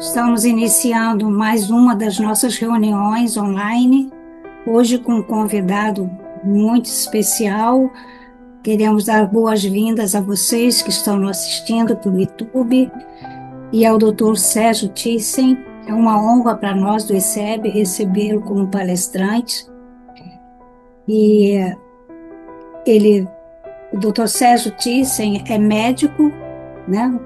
Estamos iniciando mais uma das nossas reuniões online, hoje com um convidado muito especial. Queremos dar boas-vindas a vocês que estão nos assistindo pelo YouTube e ao Dr. Sérgio Thyssen. É uma honra para nós do ICEB recebê-lo como palestrante. E o Dr. Sérgio Thyssen é médico, né?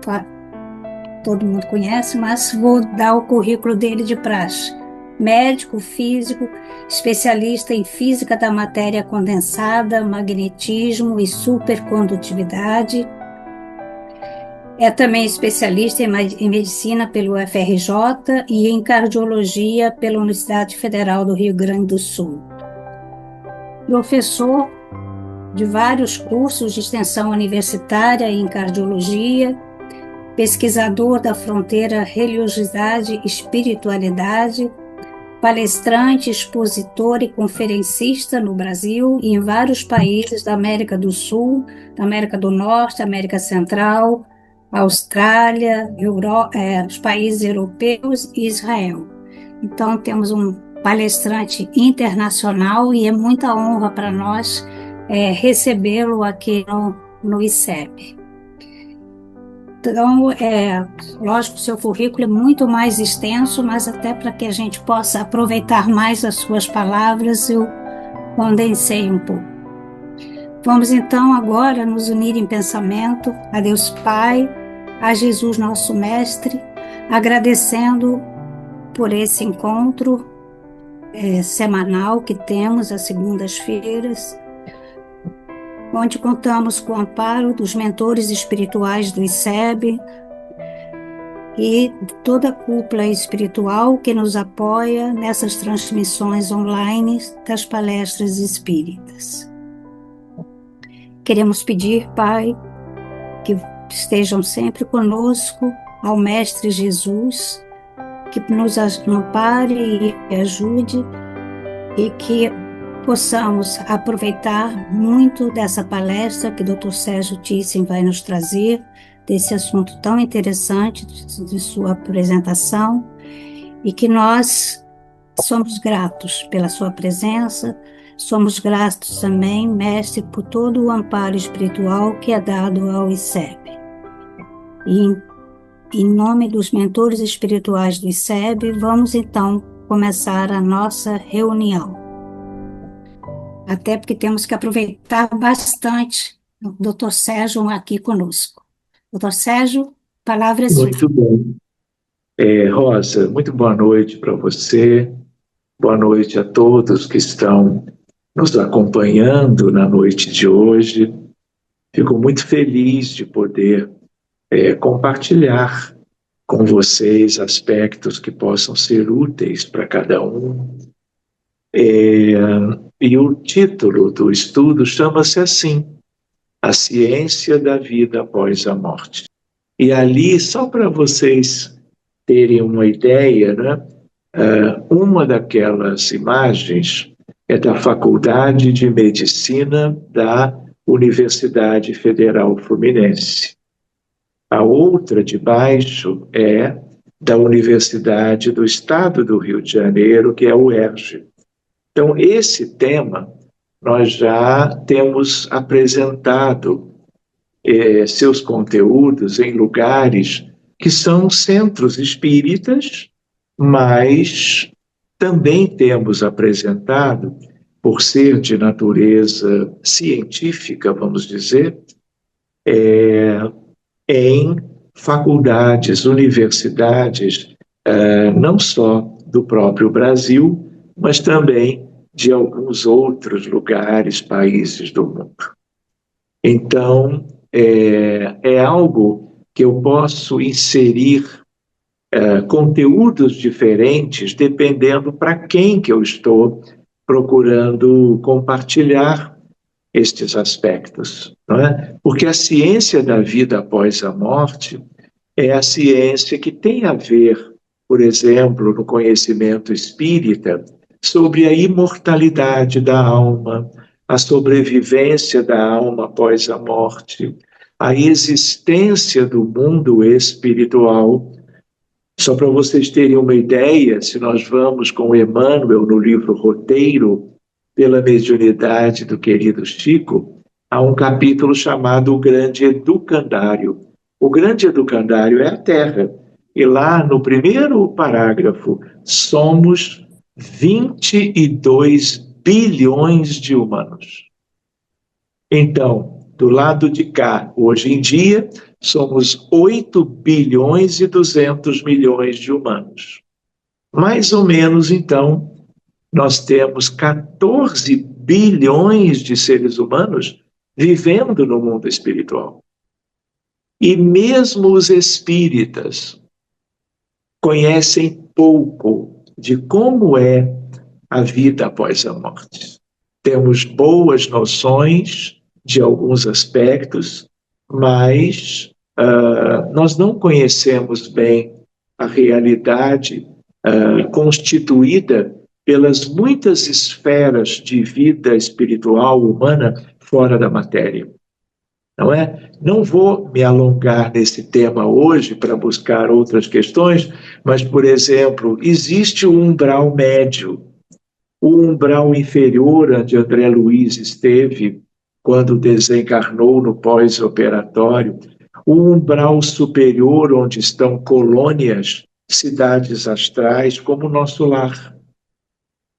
Todo mundo conhece, mas vou dar o currículo dele de praxe. Médico, físico, especialista em física da matéria condensada, magnetismo e supercondutividade. É também especialista em medicina pelo UFRJ e em cardiologia pela Universidade Federal do Rio Grande do Sul. Professor de vários cursos de extensão universitária em cardiologia, pesquisador da fronteira religiosidade e espiritualidade, palestrante, expositor e conferencista no Brasil e em vários países da América do Sul, da América do Norte, América Central, Austrália, os países europeus e Israel. Então, temos um palestrante internacional e é muita honra para nós recebê-lo aqui no ICEB. Então, lógico, o seu currículo é muito mais extenso, mas até para que a gente possa aproveitar mais as suas palavras, eu condensei um pouco. Vamos então agora nos unir em pensamento a Deus Pai, a Jesus nosso Mestre, agradecendo por esse encontro semanal que temos às segundas-feiras, onde contamos com o amparo dos mentores espirituais do ICEB e toda a cúpula espiritual que nos apoia nessas transmissões online das palestras espíritas. Queremos pedir, Pai, que estejam sempre conosco, ao Mestre Jesus, que nos ampare e ajude e que possamos aproveitar muito dessa palestra que o Dr. Sérgio Thyssen vai nos trazer, desse assunto tão interessante de sua apresentação, e que nós somos gratos pela sua presença, somos gratos também, Mestre, por todo o amparo espiritual que é dado ao ICEB. E em nome dos mentores espirituais do ICEB, vamos então começar a nossa reunião. Até porque temos que aproveitar bastante o Dr. Sérgio aqui conosco. Dr. Sérgio, palavra é sua. Muito bem. Rosa, muito boa noite para você, boa noite a todos que estão nos acompanhando na noite de hoje. Fico muito feliz de poder compartilhar com vocês aspectos que possam ser úteis para cada um. E o título do estudo chama-se assim: A Ciência da Vida Após a Morte. E ali, só para vocês terem uma ideia, né, uma daquelas imagens é da Faculdade de Medicina da Universidade Federal Fluminense. A outra de baixo é da Universidade do Estado do Rio de Janeiro, que é o UERJ. Então, esse tema nós já temos apresentado seus conteúdos em lugares que são centros espíritas, mas também temos apresentado, por ser de natureza científica, vamos dizer, em faculdades, universidades, não só do próprio Brasil, mas também de alguns outros lugares, países do mundo. Então, é algo que eu posso inserir conteúdos diferentes dependendo para quem que eu estou procurando compartilhar estes aspectos, não é? Porque a ciência da vida após a morte é a ciência que tem a ver, por exemplo, no conhecimento espírita, sobre a imortalidade da alma, a sobrevivência da alma após a morte, a existência do mundo espiritual, Só para vocês terem uma ideia, se nós vamos com Emmanuel no livro Roteiro pela Mediunidade do querido Chico, há um capítulo chamado O Grande Educandário. O Grande Educandário é a Terra. E lá no primeiro parágrafo, somos 22 bilhões de humanos. Então, do lado de cá, hoje em dia, somos 8 bilhões e 200 milhões de humanos. Mais ou menos, então, nós temos 14 bilhões de seres humanos vivendo no mundo espiritual. E mesmo os espíritas conhecem pouco de como é a vida após a morte. Temos boas noções de alguns aspectos, mas nós não conhecemos bem a realidade constituída pelas muitas esferas de vida espiritual humana fora da matéria. Não é? Não vou me alongar nesse tema hoje para buscar outras questões, mas, por exemplo, existe o umbral médio, o umbral inferior onde André Luiz esteve quando desencarnou no pós-operatório, o umbral superior onde estão colônias, cidades astrais, como o nosso lar.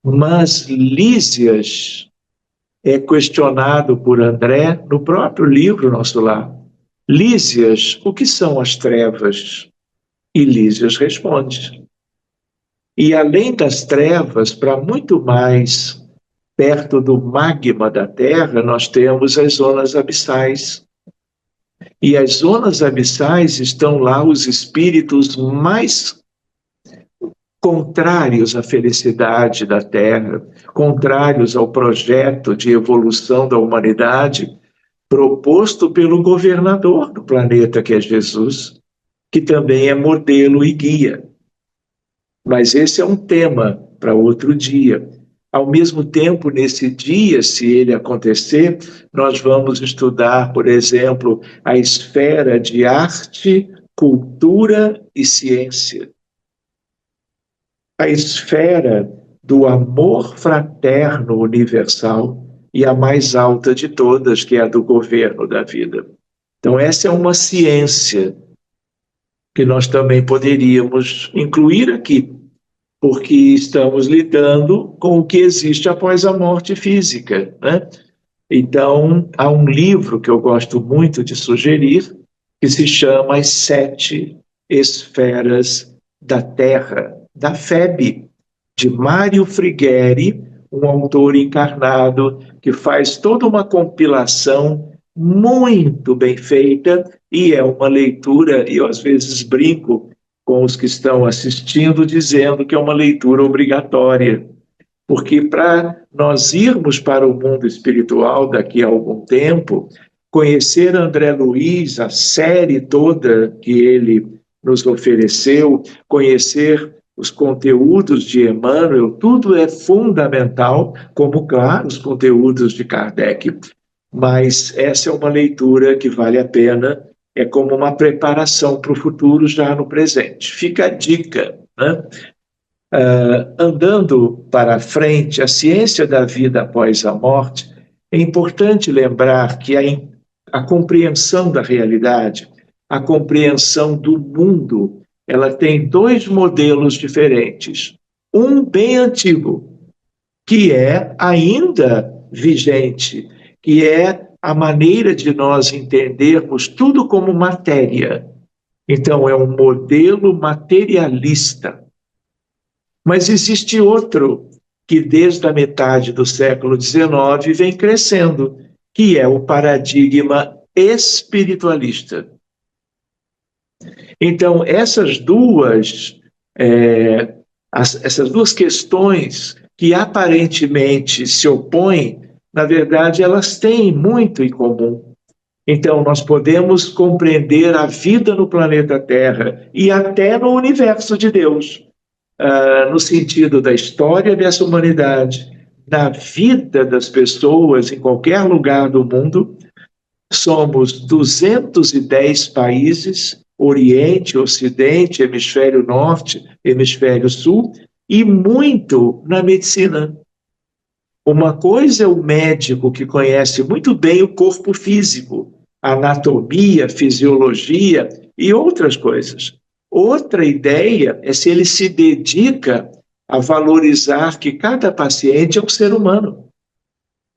Mas Lísias é questionado por André no próprio livro Nosso Lar. Lísias, o que são as trevas? E Lísias responde. E além das trevas, para muito mais perto do magma da Terra, nós temos as zonas abissais. E as zonas abissais estão lá os espíritos mais contrários à felicidade da Terra, contrários ao projeto de evolução da humanidade proposto pelo governador do planeta, que é Jesus, que também é modelo e guia. Mas esse é um tema para outro dia. Ao mesmo tempo, nesse dia, se ele acontecer, nós vamos estudar, por exemplo, a esfera de arte, cultura e ciência. A esfera do amor fraterno universal e a mais alta de todas, que é a do governo da vida. Então, essa é uma ciência que nós também poderíamos incluir aqui, porque estamos lidando com o que existe após a morte física, né? Então, há um livro que eu gosto muito de sugerir, que se chama As Sete Esferas da Terra, da FEB, de Mário Frigeri, um autor encarnado que faz toda uma compilação muito bem feita, e é uma leitura, e eu às vezes brinco com os que estão assistindo, dizendo que é uma leitura obrigatória, porque para nós irmos para o mundo espiritual daqui a algum tempo, conhecer André Luiz, a série toda que ele nos ofereceu, conhecer os conteúdos de Emmanuel, tudo é fundamental, como, claro, os conteúdos de Kardec. Mas essa é uma leitura que vale a pena, é como uma preparação para o futuro já no presente. Fica a dica, né? Andando para frente, a ciência da vida após a morte, é importante lembrar que a compreensão da realidade, a compreensão do mundo, ela tem dois modelos diferentes. Um bem antigo, que é ainda vigente, que é a maneira de nós entendermos tudo como matéria. Então, é um modelo materialista. Mas existe outro que, desde a metade do século XIX, vem crescendo, que é o paradigma espiritualista. Então, essas duas questões que aparentemente se opõem, na verdade, elas têm muito em comum. Então, nós podemos compreender a vida no planeta Terra e até no universo de Deus, no sentido da história dessa humanidade, da vida das pessoas em qualquer lugar do mundo. Somos 210 países, Oriente, Ocidente, Hemisfério Norte, Hemisfério Sul, e muito na medicina. Uma coisa é o médico que conhece muito bem o corpo físico, anatomia, fisiologia e outras coisas. Outra ideia é se ele se dedica a valorizar que cada paciente é um ser humano.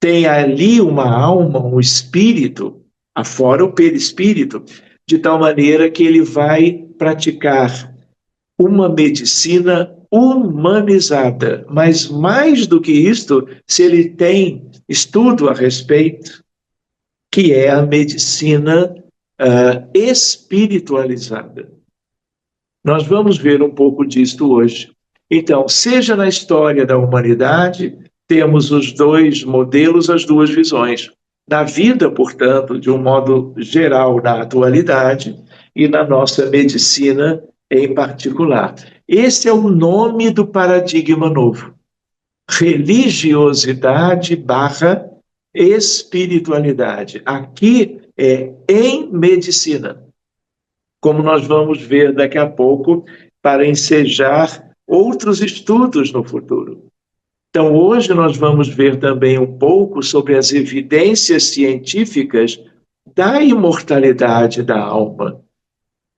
Tem ali uma alma, um espírito, afora o perispírito, de tal maneira que ele vai praticar uma medicina humanizada. Mas mais do que isto, se ele tem estudo a respeito, que é a medicina espiritualizada. Nós vamos ver um pouco disto hoje. Então, seja na história da humanidade, temos os dois modelos, as duas visões. Na vida, portanto, de um modo geral, na atualidade, e na nossa medicina em particular. Esse é o nome do paradigma novo. Religiosidade barra espiritualidade. Aqui é em medicina, como nós vamos ver daqui a pouco, para ensejar outros estudos no futuro. Então, hoje nós vamos ver também um pouco sobre as evidências científicas da imortalidade da alma.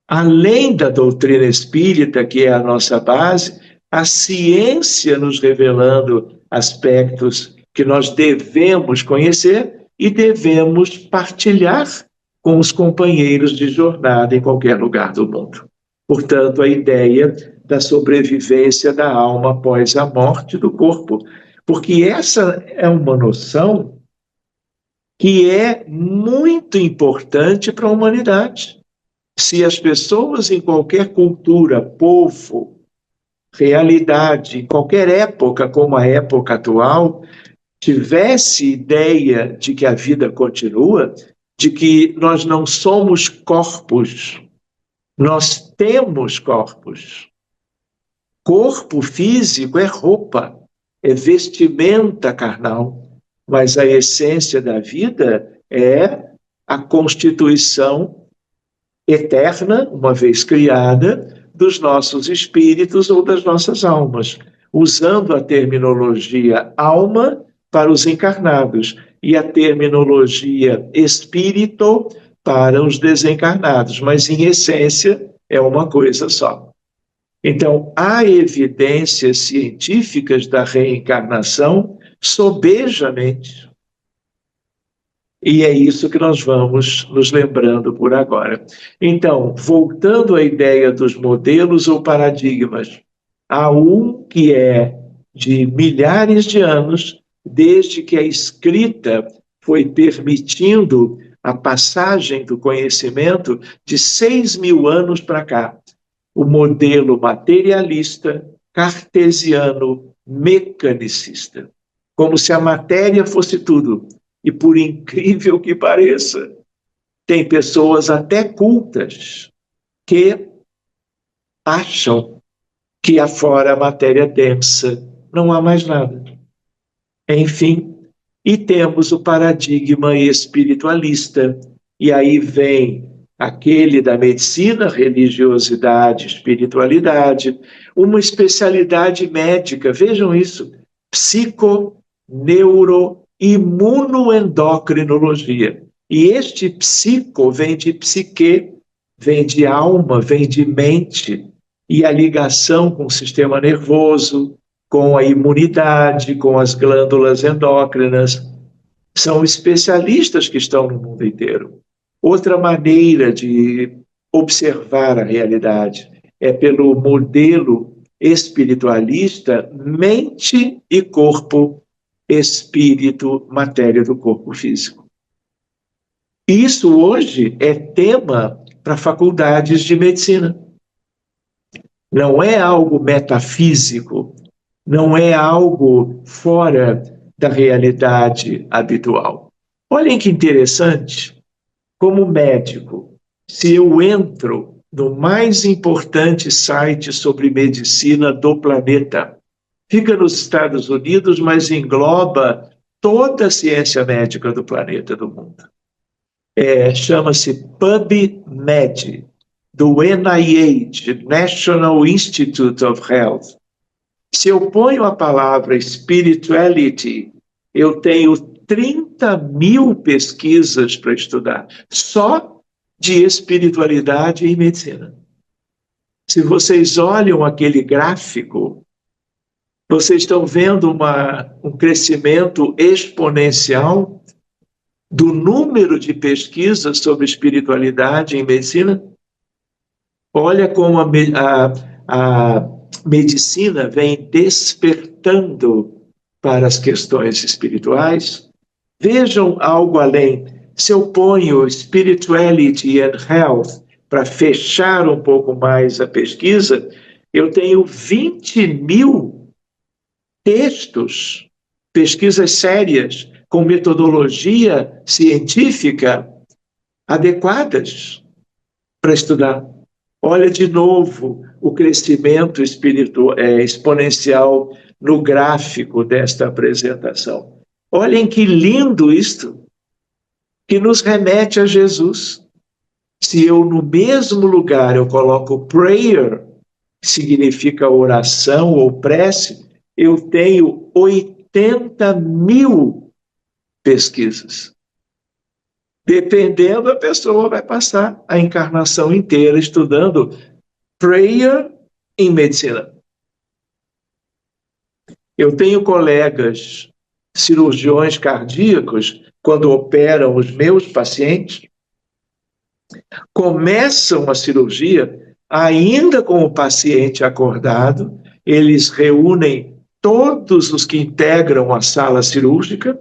Além da doutrina espírita, que é a nossa base, a ciência nos revelando aspectos que nós devemos conhecer e devemos partilhar com os companheiros de jornada em qualquer lugar do mundo. Portanto, a ideia da sobrevivência da alma após a morte do corpo, porque essa é uma noção que é muito importante para a humanidade. Se as pessoas em qualquer cultura, povo, realidade, em qualquer época como a época atual, tivesse ideia de que a vida continua, de que nós não somos corpos, nós temos corpos. Corpo físico é roupa, é vestimenta carnal, mas a essência da vida é a constituição eterna, uma vez criada, dos nossos espíritos ou das nossas almas, usando a terminologia alma para os encarnados e a terminologia espírito para os desencarnados, mas em essência é uma coisa só. Então, há evidências científicas da reencarnação sobejamente. E é isso que nós vamos nos lembrando por agora. Então, voltando à ideia dos modelos ou paradigmas, há um que é de milhares de anos, desde que a escrita foi permitindo a passagem do conhecimento de 6.000 anos para cá. O modelo materialista, cartesiano, mecanicista. Como se a matéria fosse tudo. E por incrível que pareça, tem pessoas até cultas que acham que afora a matéria densa não há mais nada. Enfim, e temos o paradigma espiritualista, e aí vem aquele da medicina, religiosidade, espiritualidade, uma especialidade médica, vejam isso, imunoendocrinologia. E este psico vem de psique, vem de alma, vem de mente, e a ligação com o sistema nervoso, com a imunidade, com as glândulas endócrinas. São especialistas que estão no mundo inteiro. Outra maneira de observar a realidade é pelo modelo espiritualista, mente e corpo, espírito, matéria do corpo físico. Isso hoje é tema para faculdades de medicina. Não é algo metafísico, não é algo fora da realidade habitual. Olhem que interessante, como médico, se eu entro no mais importante site sobre medicina do planeta, fica nos Estados Unidos, mas engloba toda a ciência médica do planeta, do mundo. Chama-se PubMed, do NIH, National Institute of Health. Se eu ponho a palavra spirituality, eu tenho 30.000 pesquisas para estudar, só de espiritualidade e medicina. Se vocês olham aquele gráfico, vocês estão vendo um crescimento exponencial do número de pesquisas sobre espiritualidade e medicina. Olha como a medicina vem despertando para as questões espirituais. Vejam algo além. Se eu ponho spirituality and health para fechar um pouco mais a pesquisa, eu tenho 20.000 textos, pesquisas sérias, com metodologia científica adequadas para estudar. Olha de novo o crescimento exponencial no gráfico desta apresentação. Olhem que lindo isto, que nos remete a Jesus. Se eu no mesmo lugar eu coloco prayer, que significa oração ou prece, eu tenho 80.000 pesquisas. Dependendo, a pessoa vai passar a encarnação inteira estudando prayer em medicina. Eu tenho colegas cirurgiões cardíacos, quando operam os meus pacientes, começam a cirurgia ainda com o paciente acordado, eles reúnem todos os que integram a sala cirúrgica,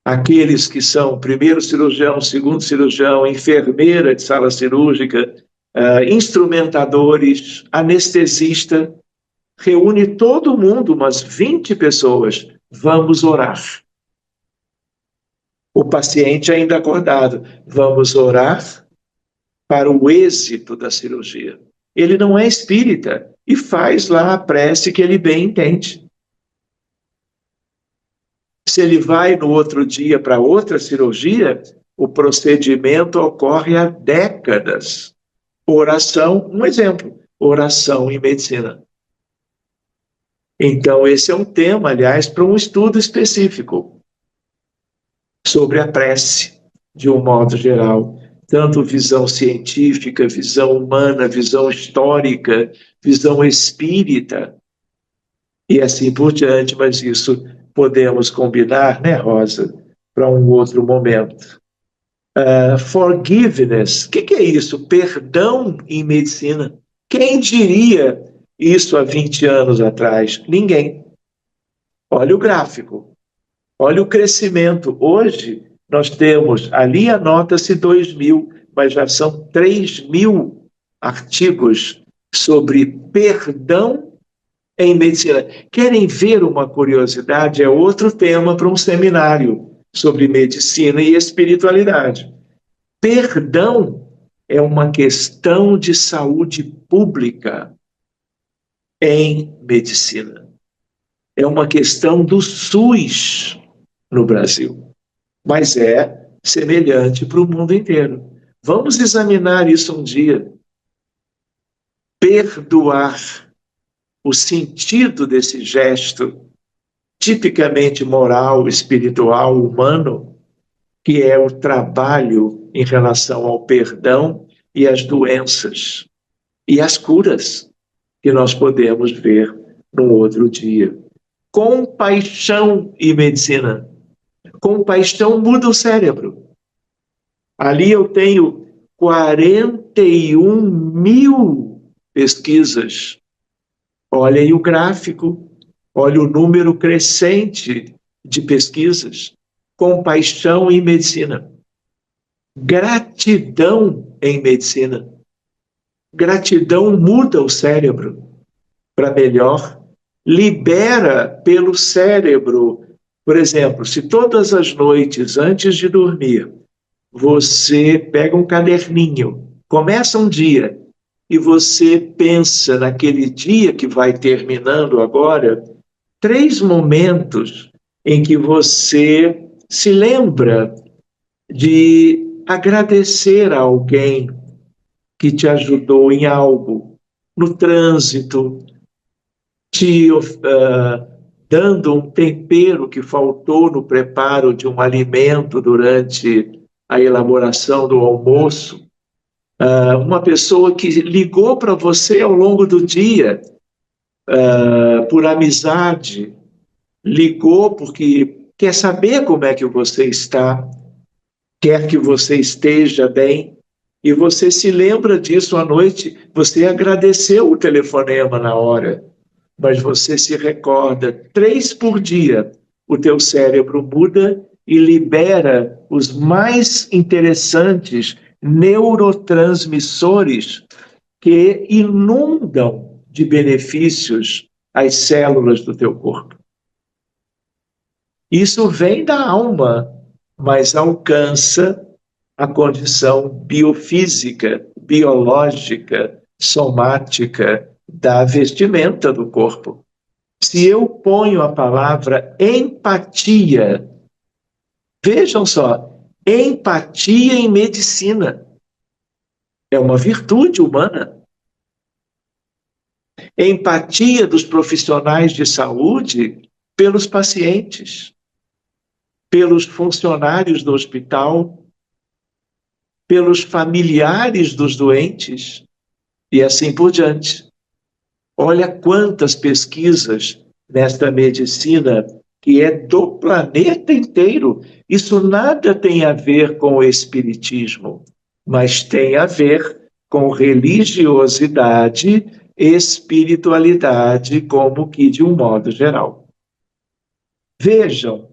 aqueles que são primeiro cirurgião, segundo cirurgião, enfermeira de sala cirúrgica, instrumentadores, anestesista, reúne todo mundo, umas 20 pessoas, vamos orar. O paciente ainda acordado, vamos orar para o êxito da cirurgia. Ele não é espírita e faz lá a prece que ele bem entende. Se ele vai no outro dia para outra cirurgia, o procedimento ocorre há décadas. Oração, um exemplo, oração em medicina. Então, esse é um tema, aliás, para um estudo específico sobre a prece, de um modo geral. Tanto visão científica, visão humana, visão histórica, visão espírita, e assim por diante, mas isso podemos combinar, né, Rosa, para um outro momento. Forgiveness, o que é isso? Perdão em medicina. Quem diria isso há 20 anos atrás? Ninguém. Olha o gráfico, olha o crescimento. Hoje nós temos, ali anota-se 2.000, mas já são 3.000 artigos sobre perdão em medicina. Querem ver uma curiosidade? É outro tema para um seminário sobre medicina e espiritualidade. Perdão é uma questão de saúde pública em medicina. É uma questão do SUS no Brasil, mas é semelhante para o mundo inteiro. Vamos examinar isso um dia. Perdoar, o sentido desse gesto tipicamente moral, espiritual, humano, que é o trabalho em relação ao perdão e às doenças e às curas que nós podemos ver num outro dia. Compaixão e medicina. Compaixão muda o cérebro. Ali eu tenho 41.000 pesquisas. Olha aí o gráfico, olha o número crescente de pesquisas. Compaixão em medicina. Gratidão em medicina. Gratidão muda o cérebro para melhor, libera pelo cérebro. Por exemplo, se todas as noites, antes de dormir, você pega um caderninho, começa um dia, e você pensa naquele dia que vai terminando agora, 3 momentos em que você se lembra de agradecer a alguém que te ajudou em algo, no trânsito, te dando um tempero que faltou no preparo de um alimento durante a elaboração do almoço. Uma pessoa que ligou para você ao longo do dia, por amizade, ligou porque quer saber como é que você está, quer que você esteja bem, e você se lembra disso à noite, você agradeceu o telefonema na hora, mas você se recorda, 3 por dia, o teu cérebro muda e libera os mais interessantes neurotransmissores que inundam de benefícios as células do teu corpo. Isso vem da alma, mas alcança a condição biofísica, biológica, somática da vestimenta do corpo. Se eu ponho a palavra empatia, vejam só, empatia em medicina é uma virtude humana. Empatia dos profissionais de saúde pelos pacientes, pelos funcionários do hospital, pelos familiares dos doentes e assim por diante. Olha quantas pesquisas nesta medicina que é do planeta inteiro. Isso nada tem a ver com o espiritismo, mas tem a ver com religiosidade, espiritualidade, como que de um modo geral. Vejam,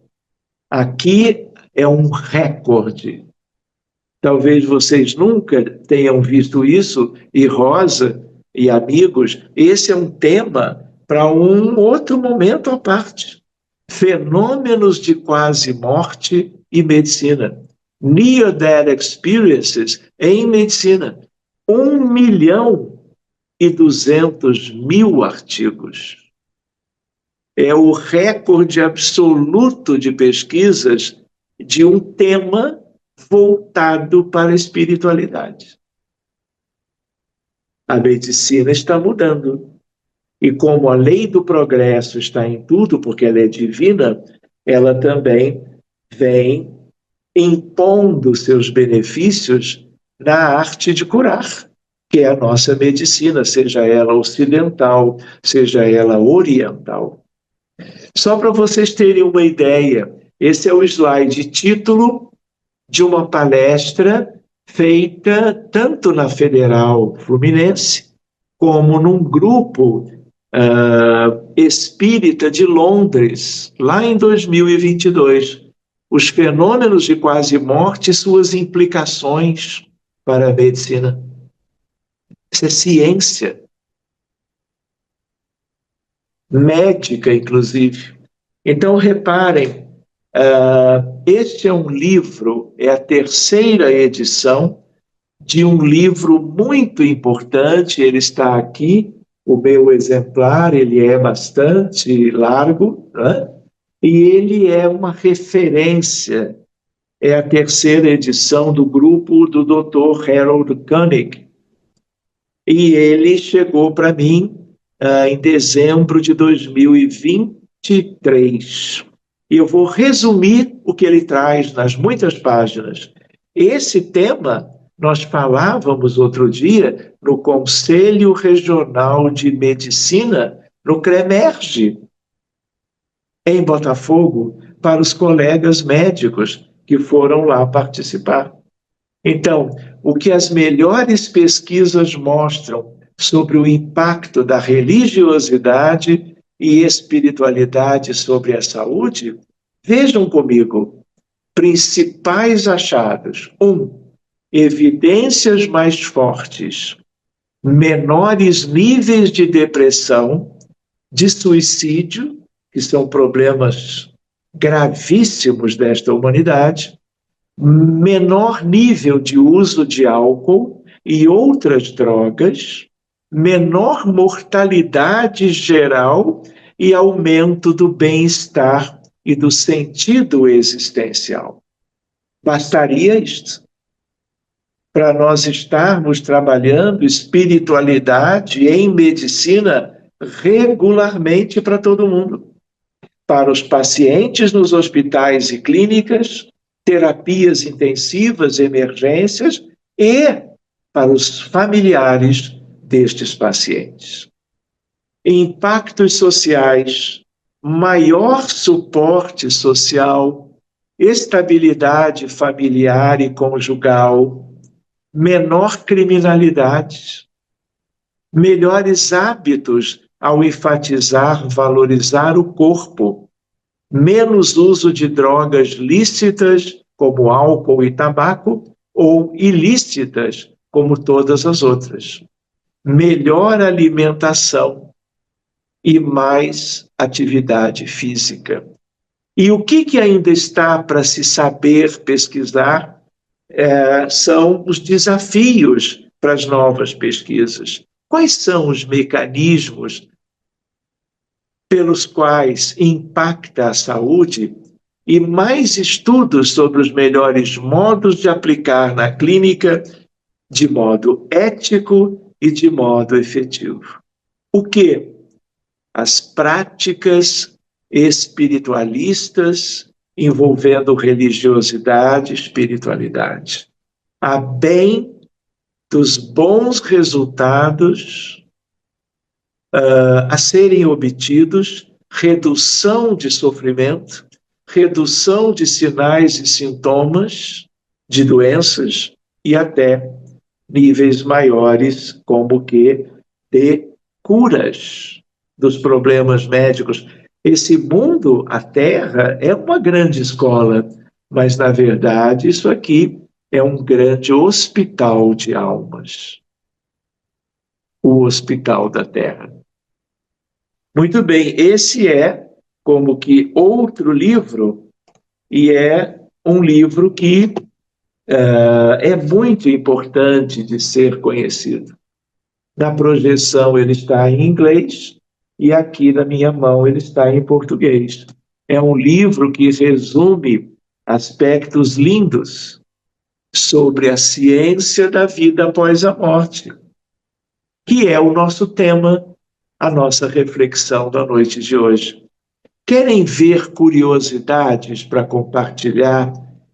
aqui é um recorde. Talvez vocês nunca tenham visto isso, e Rosa e amigos, esse é um tema para um outro momento à parte. Fenômenos de quase morte e medicina. Near-death experiences em medicina. 1.200.000 artigos. É o recorde absoluto de pesquisas de um tema voltado para a espiritualidade. A medicina está mudando. E como a lei do progresso está em tudo, porque ela é divina, ela também vem impondo seus benefícios na arte de curar, que é a nossa medicina, seja ela ocidental, seja ela oriental. Só para vocês terem uma ideia, esse é o slide título de uma palestra feita tanto na Federal Fluminense como num grupo espírita de Londres, lá em 2022. Os fenômenos de quase morte e suas implicações para a medicina. Isso é ciência. Médica, inclusive. Então, reparem, este é um livro, é a 3ª edição de um livro muito importante, ele está aqui, o meu exemplar, ele é bastante largo, né? E ele é uma referência, é a 3ª edição do grupo do Dr. Harold Koenig, e ele chegou para mim em dezembro de 2023. E eu vou resumir o que ele traz nas muitas páginas. Esse tema nós falávamos outro dia no Conselho Regional de Medicina, no CREMERGE, em Botafogo, para os colegas médicos que foram lá participar. Então, o que as melhores pesquisas mostram sobre o impacto da religiosidade e espiritualidade sobre a saúde, vejam comigo, principais achados. 1. Evidências mais fortes, menores níveis de depressão, de suicídio, que são problemas gravíssimos desta humanidade, menor nível de uso de álcool e outras drogas, menor mortalidade geral e aumento do bem-estar e do sentido existencial. Bastaria isto. para nós estarmos trabalhando espiritualidade em medicina regularmente para todo mundo. Para os pacientes nos hospitais e clínicas, terapias intensivas, emergências e para os familiares destes pacientes. Impactos sociais, maior suporte social, estabilidade familiar e conjugal, menor criminalidade, melhores hábitos ao enfatizar, valorizar o corpo, menos uso de drogas lícitas, como álcool e tabaco, ou ilícitas, como todas as outras. Melhor alimentação e mais atividade física. E o que ainda está para se saber pesquisar são os desafios para as novas pesquisas. Quais são os mecanismos pelos quais impacta a saúde e mais estudos sobre os melhores modos de aplicar na clínica de modo ético e de modo efetivo. O que? As práticas espiritualistas envolvendo religiosidade e espiritualidade. A bem dos bons resultados a serem obtidos, redução de sofrimento, redução de sinais e sintomas de doenças e até níveis maiores, como que de curas dos problemas médicos. Esse mundo, a Terra, é uma grande escola, mas, na verdade, isso aqui é um grande hospital de almas. O Hospital da Terra. Muito bem, esse é como que outro livro, e é um livro que é muito importante de ser conhecido. Na projeção ele está em inglês, e aqui na minha mão ele está em português. É um livro que resume aspectos lindos sobre a ciência da vida após a morte, que é o nosso tema, a nossa reflexão da noite de hoje. Querem ver curiosidades para compartilhar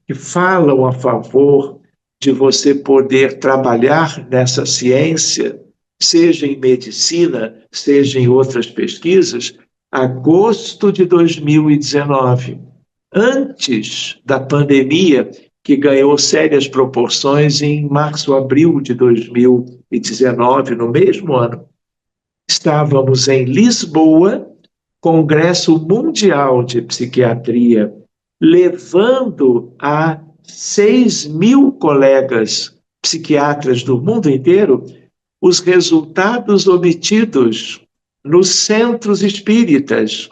que falam a favor de você poder trabalhar nessa ciência, seja em medicina, seja em outras pesquisas? Agosto de 2019, antes da pandemia, que ganhou sérias proporções em março, abril de 2019, no mesmo ano, estávamos em Lisboa, Congresso Mundial de Psiquiatria, levando a 6.000 colegas psiquiatras do mundo inteiro os resultados obtidos nos centros espíritas,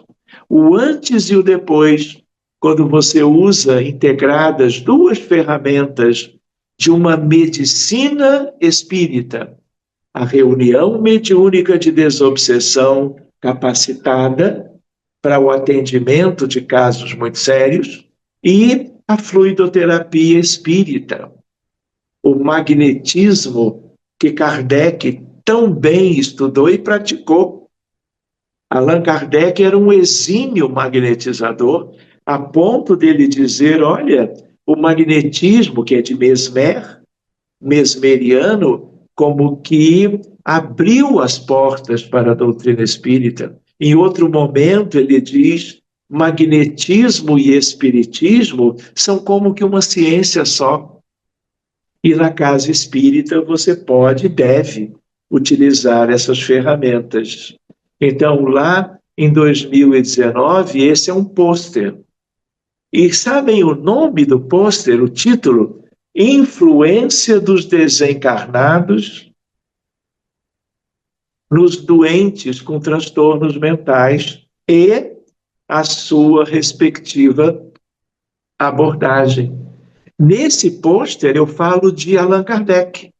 o antes e o depois, quando você usa integradas duas ferramentas de uma medicina espírita, a reunião mediúnica de desobsessão capacitada para o atendimento de casos muito sérios e a fluidoterapia espírita, o magnetismo que Kardec tão bem estudou e praticou. Allan Kardec era um exímio magnetizador, a ponto dele dizer, olha, o magnetismo, que é de Mesmer, mesmeriano, como que abriu as portas para a doutrina espírita. Em outro momento, ele diz, magnetismo e espiritismo são como que uma ciência só. E na casa espírita você pode e deve utilizar essas ferramentas. Então, lá em 2019, esse é um pôster. E sabem o nome do pôster, o título? Influência dos desencarnados nos doentes com transtornos mentais e a sua respectiva abordagem. Nesse pôster eu falo de Allan Kardec,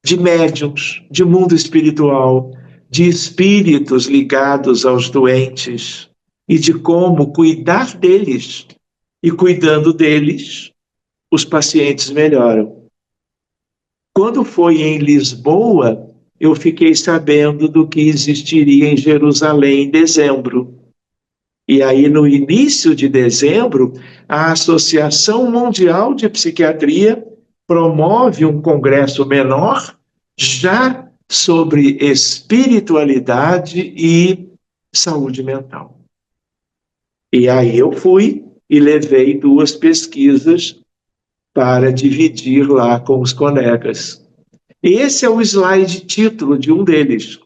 de médiuns, de mundo espiritual, de espíritos ligados aos doentes e de como cuidar deles. E cuidando deles, os pacientes melhoram. Quando foi em Lisboa, eu fiquei sabendo do que existiria em Jerusalém em dezembro. E aí, no início de dezembro, a Associação Mundial de Psiquiatria promove um congresso menor já sobre espiritualidade e saúde mental. E aí eu fui e levei 2 pesquisas para dividir lá com os colegas. Esse é o slide título de um deles.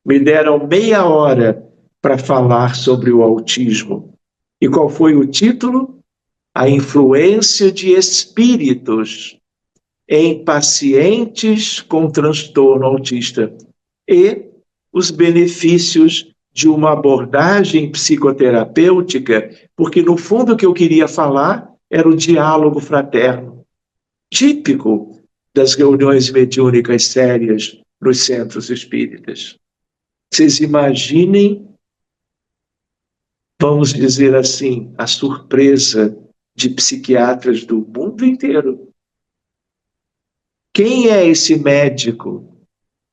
Me deram meia hora para falar sobre o autismo. E qual foi o título? A influência de espíritos em pacientes com transtorno autista e os benefícios de uma abordagem psicoterapêutica, porque no fundo o que eu queria falar era o diálogo fraterno, típico das reuniões mediúnicas sérias nos centros espíritas. Vocês imaginem, vamos dizer assim, a surpresa de psiquiatras do mundo inteiro. Quem é esse médico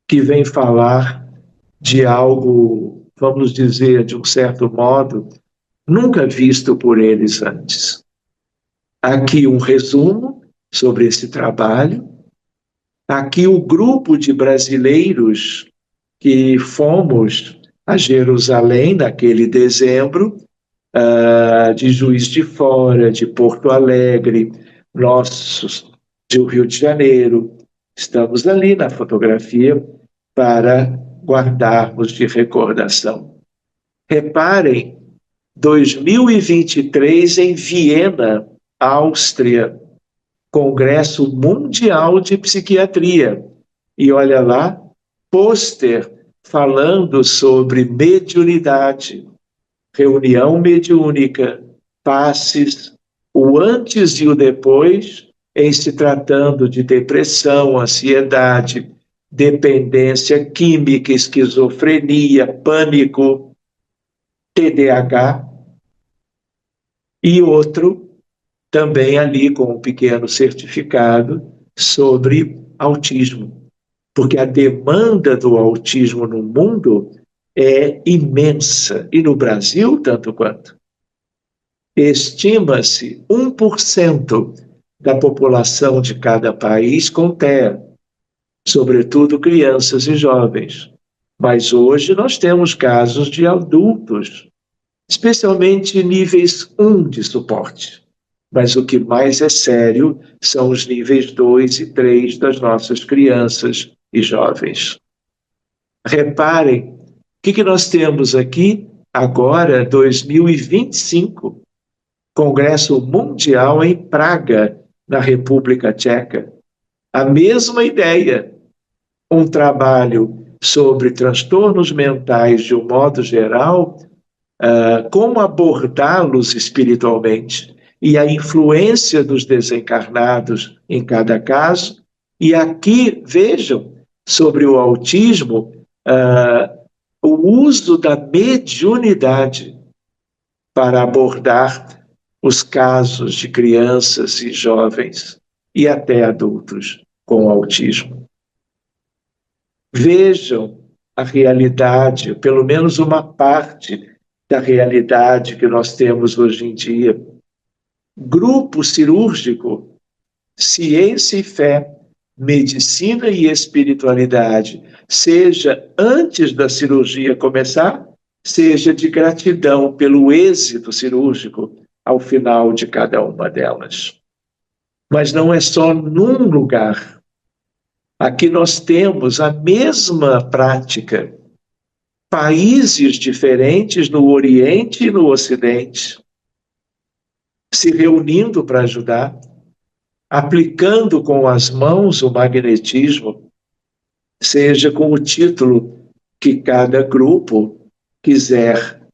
que vem falar de algo, vamos dizer, de um certo modo, nunca visto por eles antes? Aqui um resumo sobre esse trabalho. Aqui o grupo de brasileiros que fomos a Jerusalém naquele dezembro, de Juiz de Fora, de Porto Alegre, nossos do Rio de Janeiro. Estamos ali na fotografia para guardarmos de recordação. Reparem, 2023 em Viena, Áustria, Congresso Mundial de Psiquiatria. E olha lá, pôster falando sobre mediunidade, reunião mediúnica, passes, o antes e o depois, em se tratando de depressão, ansiedade, dependência química, esquizofrenia, pânico, TDAH, e outro também ali com um pequeno certificado sobre autismo, porque a demanda do autismo no mundo é imensa, e no Brasil tanto quanto. Estima-se 1% da população de cada país com TEA, sobretudo crianças e jovens. Mas hoje nós temos casos de adultos, especialmente níveis 1 de suporte. Mas o que mais é sério são os níveis 2 e 3 das nossas crianças e jovens. Reparem, o que nós temos aqui agora, 2025, Congresso Mundial em Praga, na República Tcheca. A mesma ideia, um trabalho sobre transtornos mentais de um modo geral, como abordá-los espiritualmente e a influência dos desencarnados em cada caso. E aqui, vejam, sobre o autismo, o uso da mediunidade para abordar os casos de crianças e jovens e até adultos com autismo. Vejam a realidade, pelo menos uma parte da realidade que nós temos hoje em dia. Grupo cirúrgico, ciência e fé, medicina e espiritualidade, seja antes da cirurgia começar, seja de gratidão pelo êxito cirúrgico ao final de cada uma delas. Mas não é só num lugar. Aqui nós temos a mesma prática. Países diferentes no Oriente e no Ocidente, se reunindo para ajudar, aplicando com as mãos o magnetismo, seja com o título que cada grupo quiser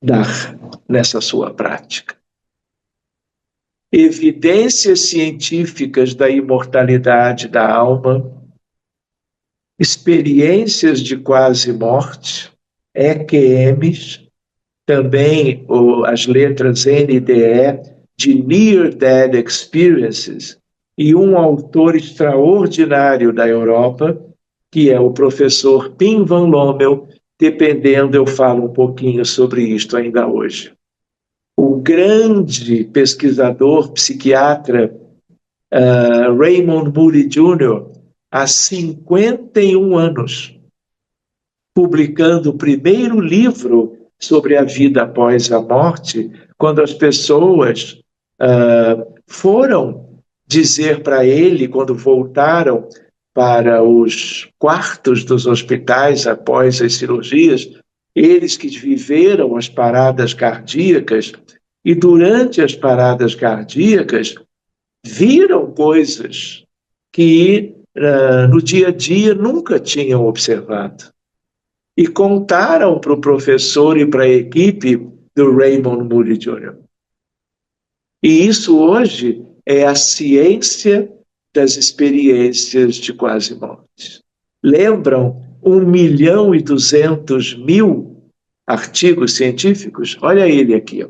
dar nessa sua prática. Evidências científicas da imortalidade da alma, experiências de quase morte, EQMs, também as letras NDE, de Near Death Experiences, e um autor extraordinário da Europa, que é o professor Pim van Lommel. Dependendo, eu falo um pouquinho sobre isto ainda hoje. O grande pesquisador, psiquiatra, Raymond Moody Jr., há 51 anos, publicando o primeiro livro sobre a vida após a morte, quando as pessoas foram dizer para ele, quando voltaram para os quartos dos hospitais após as cirurgias, eles que viveram as paradas cardíacas, e durante as paradas cardíacas viram coisas que no dia a dia nunca tinham observado. E contaram para o professor e para a equipe do Raymond Moody Jr. E isso hoje é a ciência das experiências de quase morte. Lembram 1.200.000 artigos científicos? Olha ele aqui.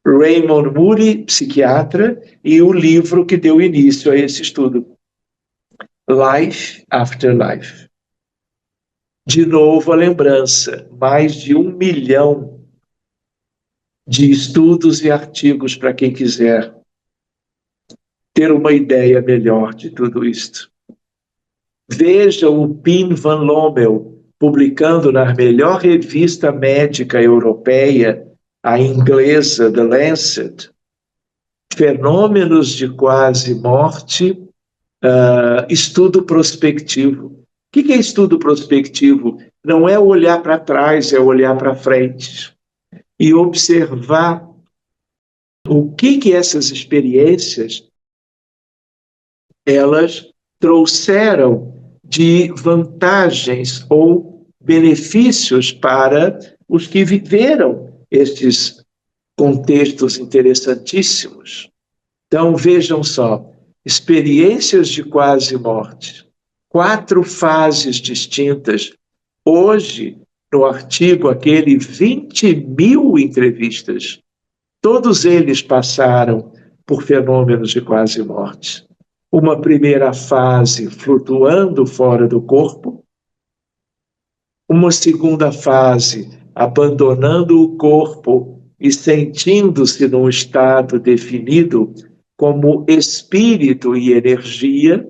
Raymond Moody, psiquiatra, e o livro que deu início a esse estudo. Life After Life. De novo a lembrança, mais de 1 milhão de estudos e artigos para quem quiser ter uma ideia melhor de tudo isto. Veja o Pim van Lommel publicando na melhor revista médica europeia, a inglesa The Lancet, Fenômenos de Quase Morte, estudo prospectivo. O que é estudo prospectivo? Não é olhar para trás, é olhar para frente e observar o que essas experiências elas trouxeram de vantagens ou benefícios para os que viveram estes contextos interessantíssimos. Então, vejam só, experiências de quase morte, 4 fases distintas. Hoje, no artigo, aquele 20.000 entrevistas, todos eles passaram por fenômenos de quase morte. Uma primeira fase flutuando fora do corpo, uma segunda fase abandonando o corpo e sentindo-se num estado definido como espírito e energia.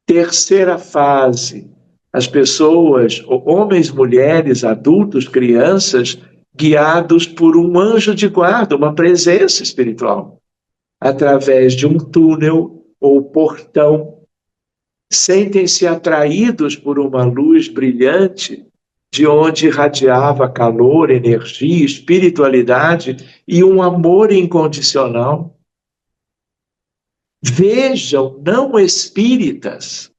Terceira fase, as pessoas, homens, mulheres, adultos, crianças, guiados por um anjo de guarda, uma presença espiritual, através de um túnel ou portão, sentem-se atraídos por uma luz brilhante, de onde irradiava calor, energia, espiritualidade e um amor incondicional. Vejam, não espíritas,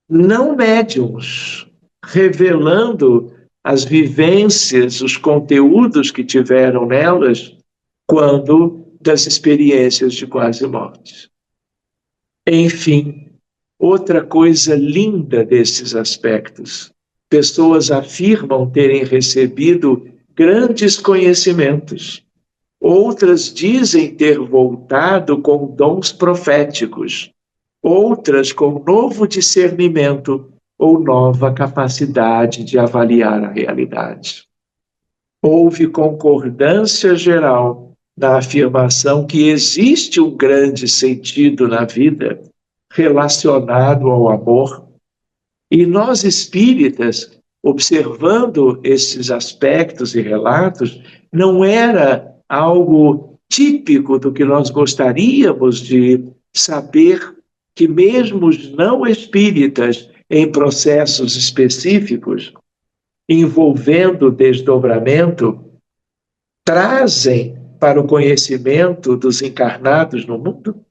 não médiuns, revelando as vivências, os conteúdos que tiveram nelas quando das experiências de quase morte. Enfim, outra coisa linda desses aspectos. Pessoas afirmam terem recebido grandes conhecimentos. Outras dizem ter voltado com dons proféticos. Outras com novo discernimento ou nova capacidade de avaliar a realidade. Houve concordância geral na afirmação que existe um grande sentido na vida relacionado ao amor. E nós espíritas, observando esses aspectos e relatos, não era algo típico do que nós gostaríamos de saber que mesmo os não espíritas, em processos específicos, envolvendo desdobramento, trazem para o conhecimento dos encarnados no mundo?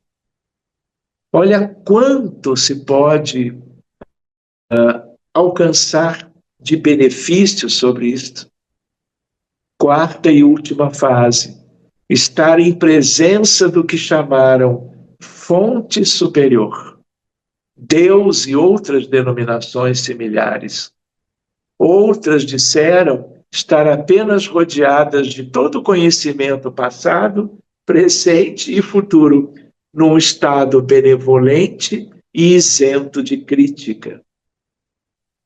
Olha quanto se pode alcançar de benefícios sobre isto. Quarta e última fase, estar em presença do que chamaram fonte superior, Deus e outras denominações similares. Outras disseram estar apenas rodeadas de todo o conhecimento passado presente e futuro, num estado benevolente e isento de crítica.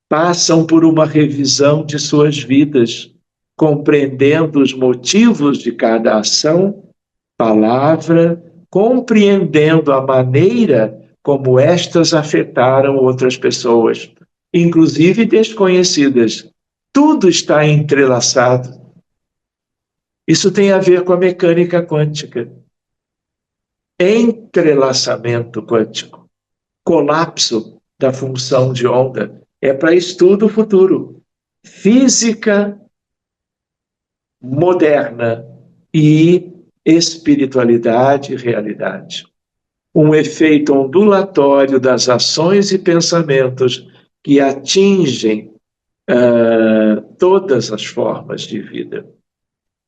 Passam por uma revisão de suas vidas, compreendendo os motivos de cada ação, palavra, compreendendo a maneira como estas afetaram outras pessoas, inclusive desconhecidas. Tudo está entrelaçado. Isso tem a ver com a mecânica quântica. Entrelaçamento quântico, colapso da função de onda, é para estudo futuro. Física moderna e espiritualidade e realidade. Um efeito ondulatório das ações e pensamentos que atingem todas as formas de vida.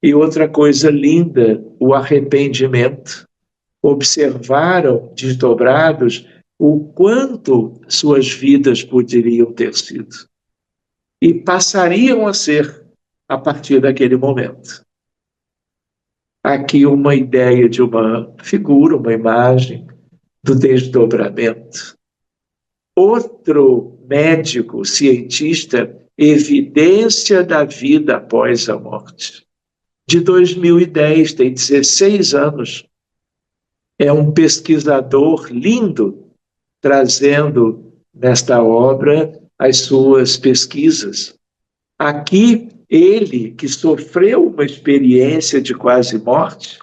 E outra coisa linda, o arrependimento. Observaram, desdobrados, o quanto suas vidas poderiam ter sido. E passariam a ser a partir daquele momento. Aqui uma ideia de uma figura, uma imagem do desdobramento. Outro médico, cientista, evidência da vida após a morte. De 2010, tem 16 anos. É um pesquisador lindo, trazendo nesta obra as suas pesquisas. Aqui, ele, que sofreu uma experiência de quase morte,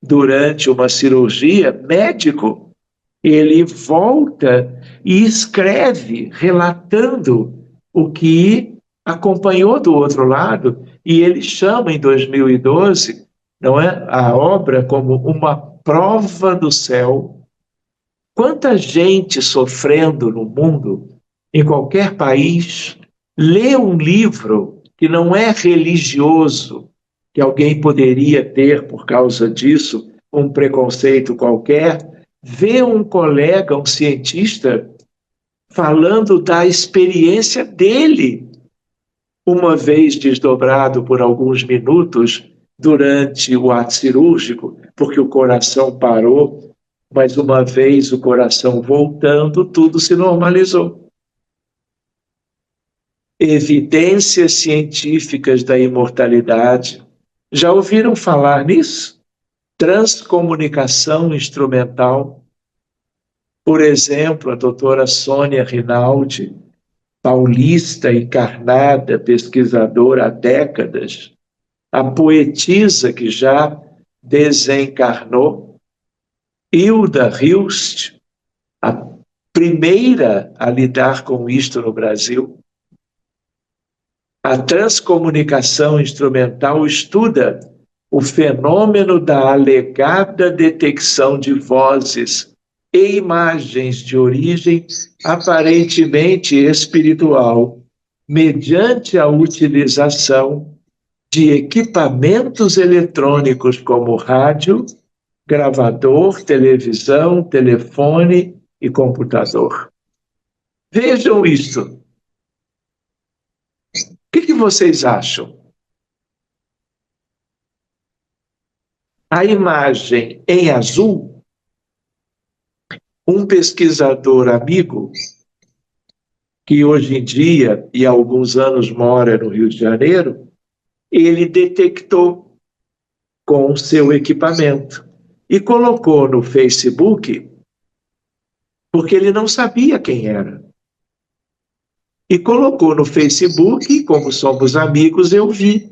durante uma cirurgia, médico, ele volta e escreve, relatando o que acompanhou do outro lado, e ele chama, em 2012, não é, a obra como uma prova do céu. Quanta gente sofrendo no mundo, em qualquer país, lê um livro que não é religioso, que alguém poderia ter por causa disso, um preconceito qualquer, vê um colega, um cientista, falando da experiência dele, uma vez desdobrado por alguns minutos durante o ato cirúrgico, porque o coração parou, mas uma vez o coração voltando, tudo se normalizou. Evidências científicas da imortalidade. Já ouviram falar nisso? Transcomunicação instrumental. Por exemplo, a doutora Sônia Rinaldi, paulista encarnada, pesquisadora há décadas, a poetisa que já desencarnou, Hilda Hilst, a primeira a lidar com isto no Brasil. A transcomunicação instrumental estuda o fenômeno da alegada detecção de vozes e imagens de origem aparentemente espiritual, mediante a utilização de equipamentos eletrônicos como rádio, gravador, televisão, telefone e computador. Vejam isso. O que vocês acham? A imagem em azul, um pesquisador amigo, que hoje em dia e há alguns anos mora no Rio de Janeiro, ele detectou com o seu equipamento e colocou no Facebook, porque ele não sabia quem era. E colocou no Facebook, como somos amigos, eu vi.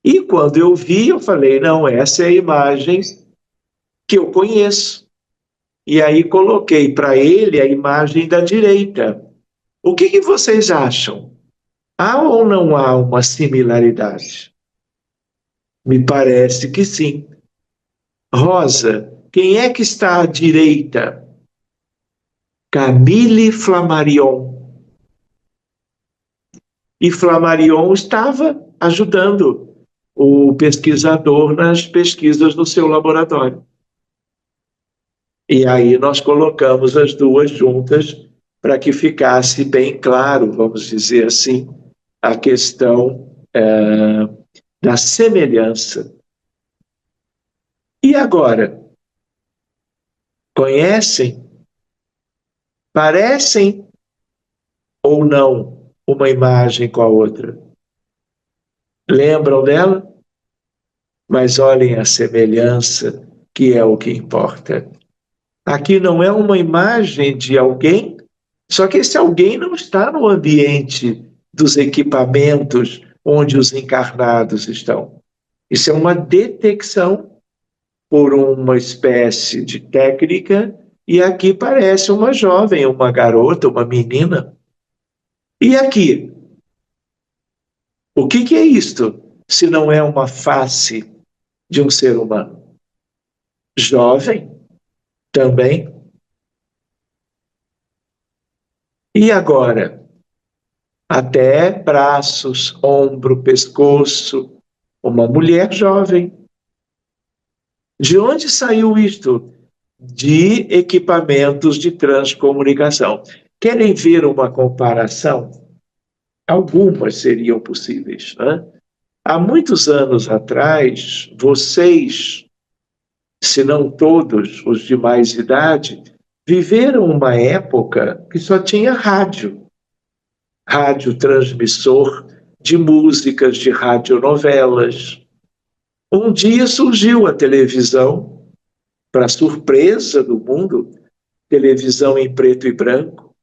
E quando eu vi, eu falei, não, essa é a imagem que eu conheço. E aí coloquei para ele a imagem da direita. O que vocês acham? Há ou não há uma similaridade? Me parece que sim. Rosa, quem é que está à direita? Camille Flammarion. E Flammarion estava ajudando o pesquisador nas pesquisas no seu laboratório. E aí nós colocamos as duas juntas para que ficasse bem claro, vamos dizer assim, a questão da semelhança. E agora? Conhecem? Parecem ou não uma imagem com a outra? Lembram dela? Mas olhem a semelhança, que é o que importa. Aqui não é uma imagem de alguém, só que esse alguém não está no ambiente dos equipamentos onde os encarnados estão. Isso é uma detecção por uma espécie de técnica, e aqui parece uma jovem, uma garota, uma menina. E aqui? O que é isto, se não é uma face de um ser humano? Jovem também. E agora? Até braços, ombro, pescoço, uma mulher jovem. De onde saiu isto? De equipamentos de transcomunicação. Querem ver uma comparação? Algumas seriam possíveis, né? Há muitos anos atrás, vocês, se não todos os de mais idade, viveram uma época que só tinha rádio. Rádio transmissor de músicas, de radionovelas. Um dia surgiu a televisão, para surpresa do mundo, televisão em preto e branco.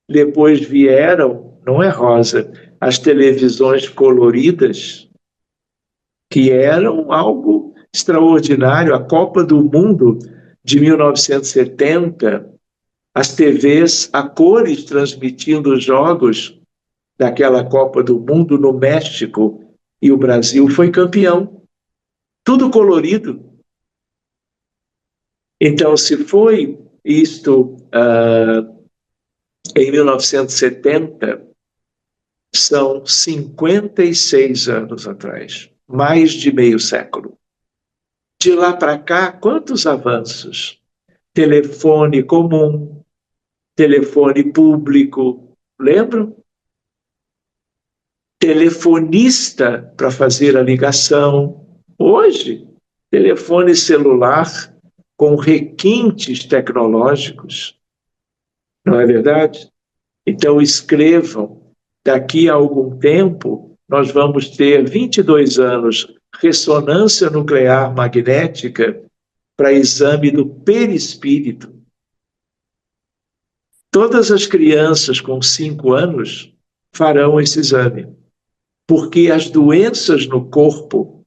Depois vieram, não é, Rosa, as televisões coloridas, que eram algo extraordinário. A Copa do Mundo de 1970, as TVs a cores transmitindo os jogos daquela Copa do Mundo no México, e o Brasil foi campeão. Tudo colorido. Então, se foi isto em 1970, são 56 anos atrás, mais de meio século. De lá para cá, quantos avanços? Telefone comum, telefone público, lembram? Telefonista para fazer a ligação. Hoje, telefone celular com requintes tecnológicos. Não é verdade? Então, escrevam. Daqui a algum tempo, nós vamos ter 22 anos ressonância nuclear magnética para exame do perispírito. Todas as crianças com 5 anos farão esse exame, porque as doenças no corpo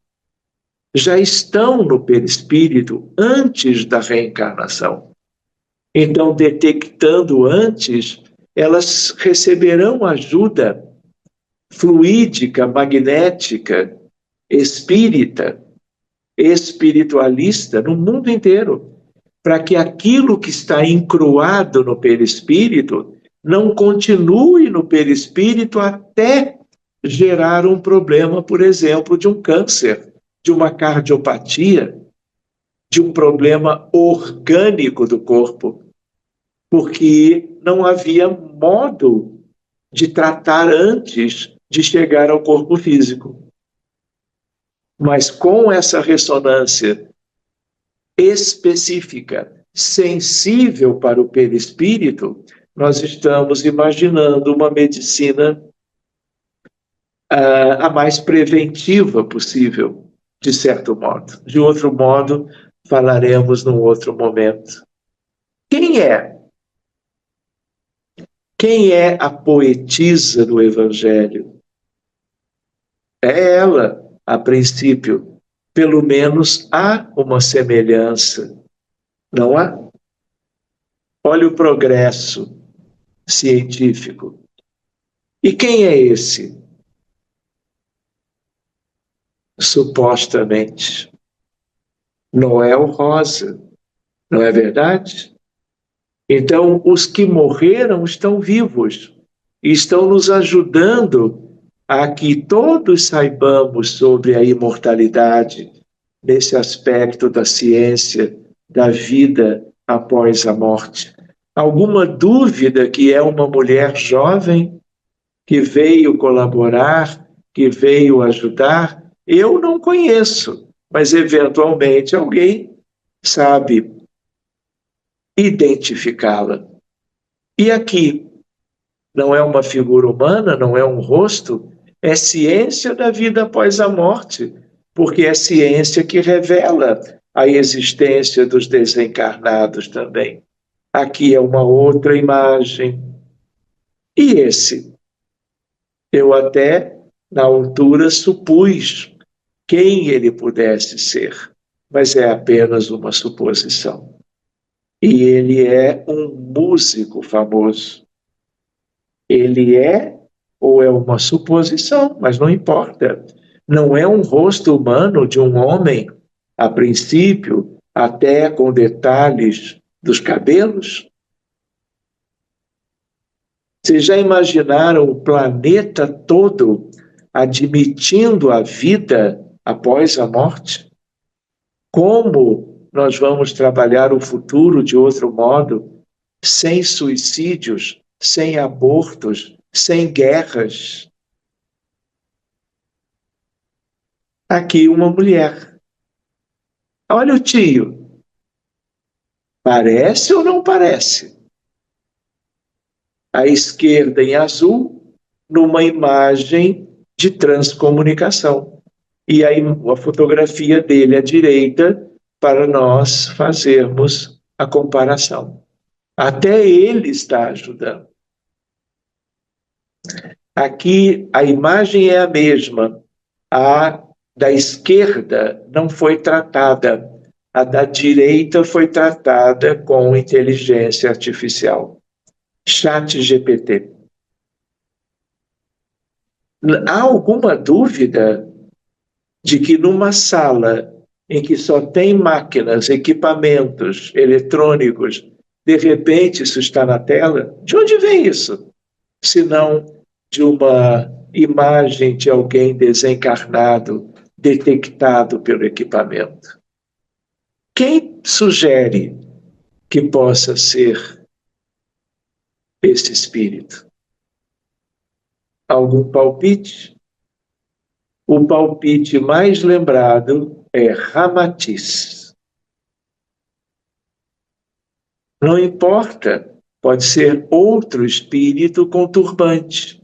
já estão no perispírito antes da reencarnação. Então, detectando antes, elas receberão ajuda fluídica, magnética, espírita, espiritualista no mundo inteiro, para que aquilo que está encruado no perispírito não continue no perispírito até gerar um problema, por exemplo, de um câncer, de uma cardiopatia, de um problema orgânico do corpo, porque não havia modo de tratar antes de chegar ao corpo físico. Mas com essa ressonância específica, sensível para o perispírito, nós estamos imaginando uma medicina a mais preventiva possível, de certo modo. De outro modo, falaremos num outro momento. Quem é? Quem é a poetisa do Evangelho? É ela, a princípio. Pelo menos há uma semelhança, não há? Olha o progresso científico. E quem é esse? Supostamente Noel Rosa, não é verdade? Então, os que morreram estão vivos e estão nos ajudando a que todos saibamos sobre a imortalidade nesse aspecto da ciência, da vida após a morte. Alguma dúvida que é uma mulher jovem que veio colaborar, que veio ajudar? Eu não conheço, mas eventualmente alguém sabe identificá-la. E aqui, não é uma figura humana, não é um rosto, é ciência da vida após a morte, porque é ciência que revela a existência dos desencarnados também. Aqui é uma outra imagem. E esse? Eu até, na altura, supus quem ele pudesse ser, mas é apenas uma suposição. E ele é um músico famoso. Ele é ou é uma suposição, mas não importa. Não é um rosto humano de um homem, a princípio, até com detalhes dos cabelos. Vocês já imaginaram o planeta todo admitindo a vida após a morte? Como nós vamos trabalhar o futuro de outro modo, sem suicídios, sem abortos, sem guerras? Aqui uma mulher. Olha o tio. Parece ou não parece? À esquerda em azul, numa imagem de transcomunicação. E aí a fotografia dele à direita para nós fazermos a comparação. Até ele está ajudando. Aqui a imagem é a mesma. A da esquerda não foi tratada. A da direita foi tratada com inteligência artificial. ChatGPT. Há alguma dúvida de que numa sala em que só tem máquinas, equipamentos eletrônicos, de repente isso está na tela? De onde vem isso? Se não de uma imagem de alguém desencarnado detectado pelo equipamento. Quem sugere que possa ser esse espírito? Algum palpite? O palpite mais lembrado é Ramatiz. Não importa, pode ser outro espírito com turbante,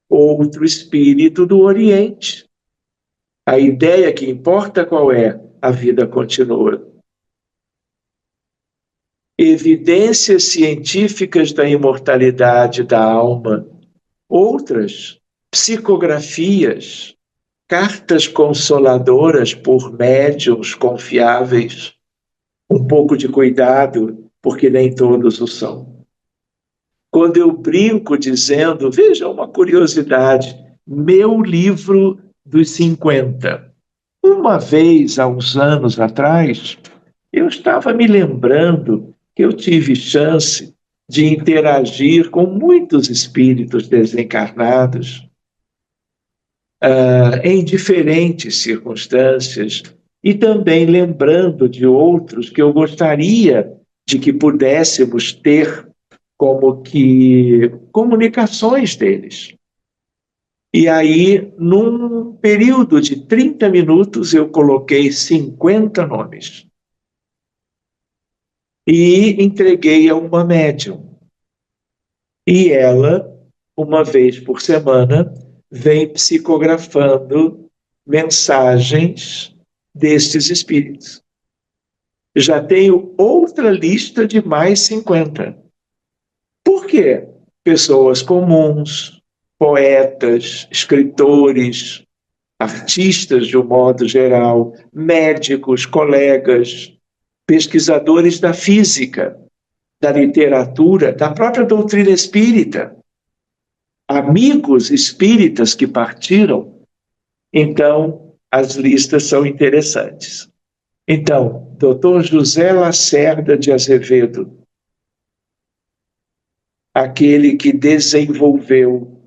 outro espírito do Oriente. A ideia que importa qual é? A vida continua. Evidências científicas da imortalidade da alma. Outras, psicografias, cartas consoladoras por médiuns confiáveis. Um pouco de cuidado, porque nem todos o são. Quando eu brinco dizendo, veja uma curiosidade, meu livro dos 50. Uma vez, há uns anos atrás, eu estava me lembrando que eu tive chance de interagir com muitos espíritos desencarnados em diferentes circunstâncias e também lembrando de outros que eu gostaria de que pudéssemos ter como que comunicações deles. E aí, num período de 30 minutos, eu coloquei 50 nomes. E entreguei a uma médium. E ela, uma vez por semana, vem psicografando mensagens destes espíritos. Já tenho outra lista de mais 50. Por quê? Pessoas comuns, poetas, escritores, artistas de um modo geral, médicos, colegas, pesquisadores da física, da literatura, da própria doutrina espírita, amigos espíritas que partiram. Então, as listas são interessantes. Então, Dr. José Lacerda de Azevedo, aquele que desenvolveu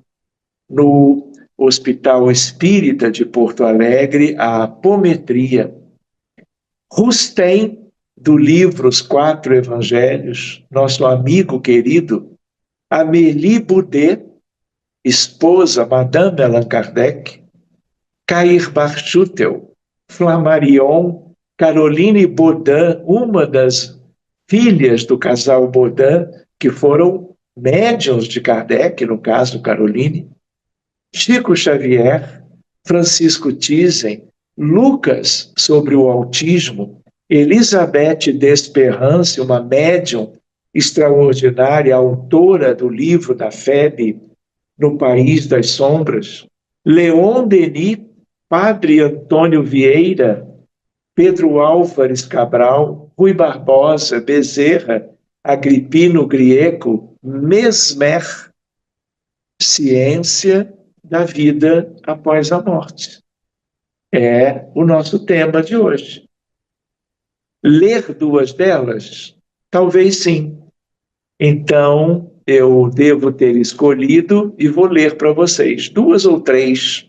no Hospital Espírita de Porto Alegre a apometria. Rustem, do livro Os Quatro Evangelhos, nosso amigo querido, Amélie Boudet, esposa Madame Allan Kardec, Cair Barchutel, Flammarion, Caroline Baudin, uma das filhas do casal Baudin, que foram médiuns de Kardec, no caso Caroline, Chico Xavier, Francisco Thyssen, Lucas sobre o autismo, Elizabeth Desperance, uma médium extraordinária, autora do livro da FEB, No País das Sombras, Leon Denis, Padre Antônio Vieira, Pedro Álvares Cabral, Rui Barbosa, Bezerra, Agripino Grieco, Mesmer, ciência da vida após a morte. É o nosso tema de hoje. Ler duas delas? Talvez sim. Então, eu devo ter escolhido e vou ler para vocês, 2 ou 3,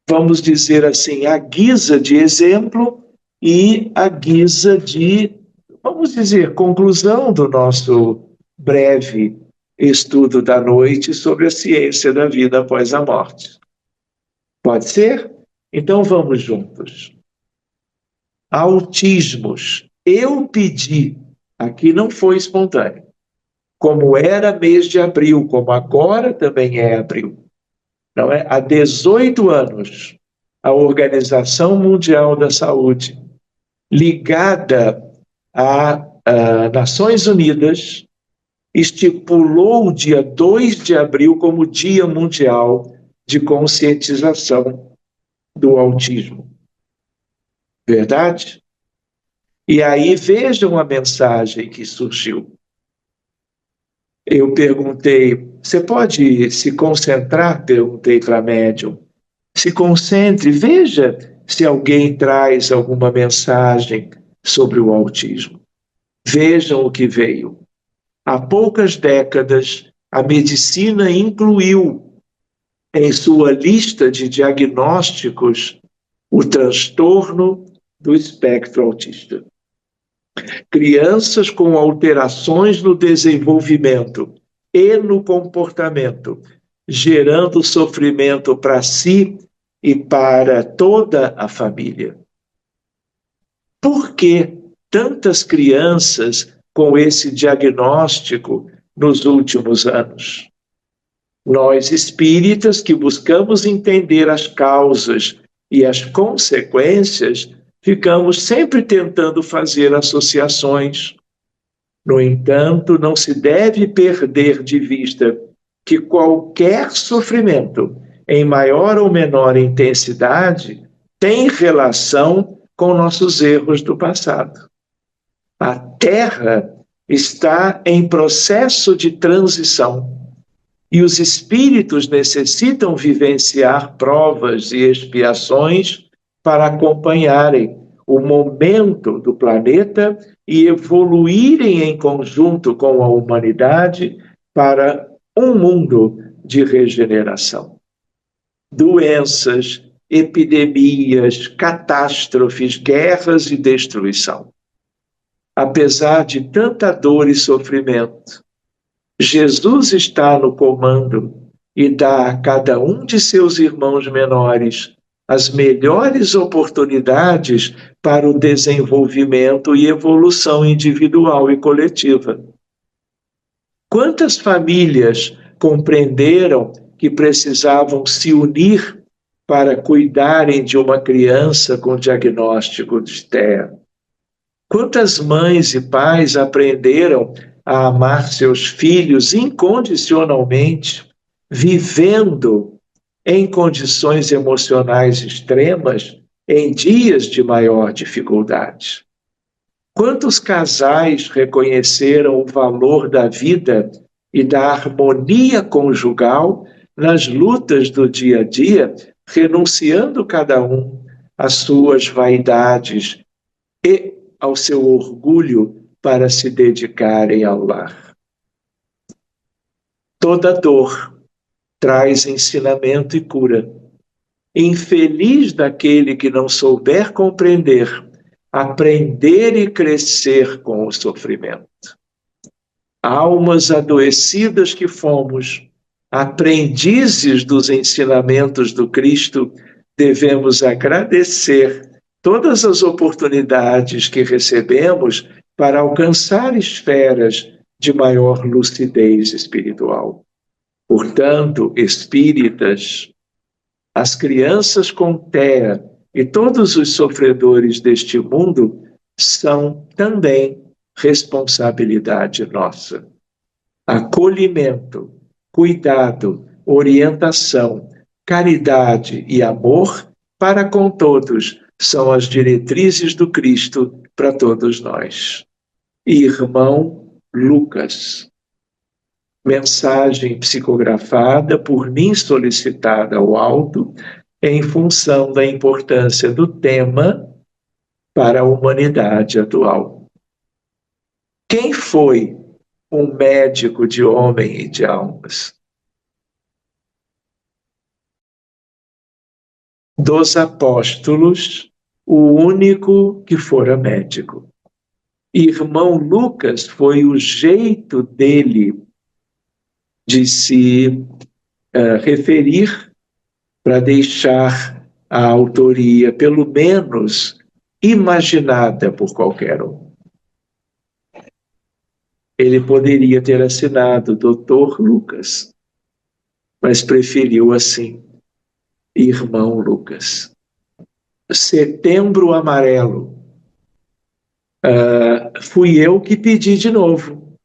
vamos dizer assim, à guisa de exemplo e à guisa de, vamos dizer, conclusão do nosso breve estudo da noite sobre a ciência da vida após a morte. Pode ser? Então vamos juntos. Autismos. Eu pedi, aqui não foi espontâneo, como era mês de abril, como agora também é abril. Não é? Há 18 anos, a Organização Mundial da Saúde, ligada a Nações Unidas, estipulou o dia 2 de abril como Dia Mundial de Conscientização do Autismo. Verdade? E aí vejam a mensagem que surgiu. Eu perguntei, você pode se concentrar? Perguntei para a médium. Se concentre, veja se alguém traz alguma mensagem sobre o autismo. Vejam o que veio. Há poucas décadas, a medicina incluiu em sua lista de diagnósticos o transtorno do espectro autista. Crianças com alterações no desenvolvimento e no comportamento, gerando sofrimento para si e para toda a família. Por que tantas crianças com esse diagnóstico nos últimos anos? Nós espíritas que buscamos entender as causas e as consequências, ficamos sempre tentando fazer associações. No entanto, não se deve perder de vista que qualquer sofrimento, em maior ou menor intensidade, tem relação com nossos erros do passado. A Terra está em processo de transição e os espíritos necessitam vivenciar provas e expiações para acompanharem o momento do planeta e evoluírem em conjunto com a humanidade para um mundo de regeneração. Doenças, epidemias, catástrofes, guerras e destruição. Apesar de tanta dor e sofrimento, Jesus está no comando e dá a cada um de seus irmãos menores as melhores oportunidades para o desenvolvimento e evolução individual e coletiva. Quantas famílias compreenderam que precisavam se unir para cuidarem de uma criança com diagnóstico de TEA? Quantas mães e pais aprenderam a amar seus filhos incondicionalmente, vivendo em condições emocionais extremas, em dias de maior dificuldade? Quantos casais reconheceram o valor da vida e da harmonia conjugal nas lutas do dia a dia, renunciando cada um às suas vaidades e ao seu orgulho para se dedicarem ao lar? Toda dor traz ensinamento e cura. Infeliz daquele que não souber compreender, aprender e crescer com o sofrimento. Almas adoecidas que fomos, aprendizes dos ensinamentos do Cristo, devemos agradecer todas as oportunidades que recebemos para alcançar esferas de maior lucidez espiritual. Portanto, espíritas, as crianças com TEA e todos os sofredores deste mundo são também responsabilidade nossa. Acolhimento, cuidado, orientação, caridade e amor para com todos são as diretrizes do Cristo para todos nós. Irmão Lucas. Mensagem psicografada por mim, solicitada ao alto, em função da importância do tema para a humanidade atual. Quem foi um médico de homem e de almas? Dos apóstolos, o único que fora médico. Irmão Lucas foi o jeito dele de se referir para deixar a autoria, pelo menos, imaginada por qualquer um. Ele poderia ter assinado Dr. Lucas, mas preferiu assim, Irmão Lucas. Setembro Amarelo. Fui eu que pedi de novo,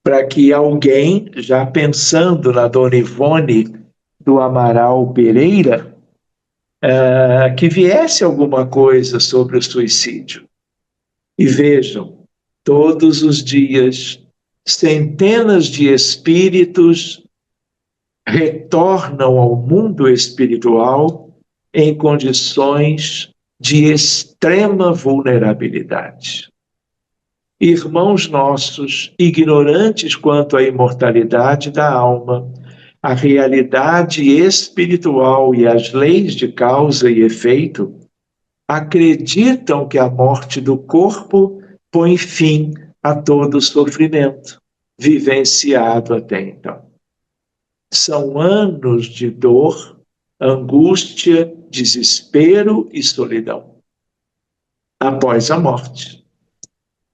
para que alguém, já pensando na Dona Ivone do Amaral Pereira, que viesse alguma coisa sobre o suicídio. E vejam, todos os dias, centenas de espíritos retornam ao mundo espiritual em condições de extrema vulnerabilidade. Irmãos nossos, ignorantes quanto à imortalidade da alma, a realidade espiritual e as leis de causa e efeito, acreditam que a morte do corpo põe fim a todo sofrimento vivenciado até então. São anos de dor, angústia, desespero e solidão. Após a morte.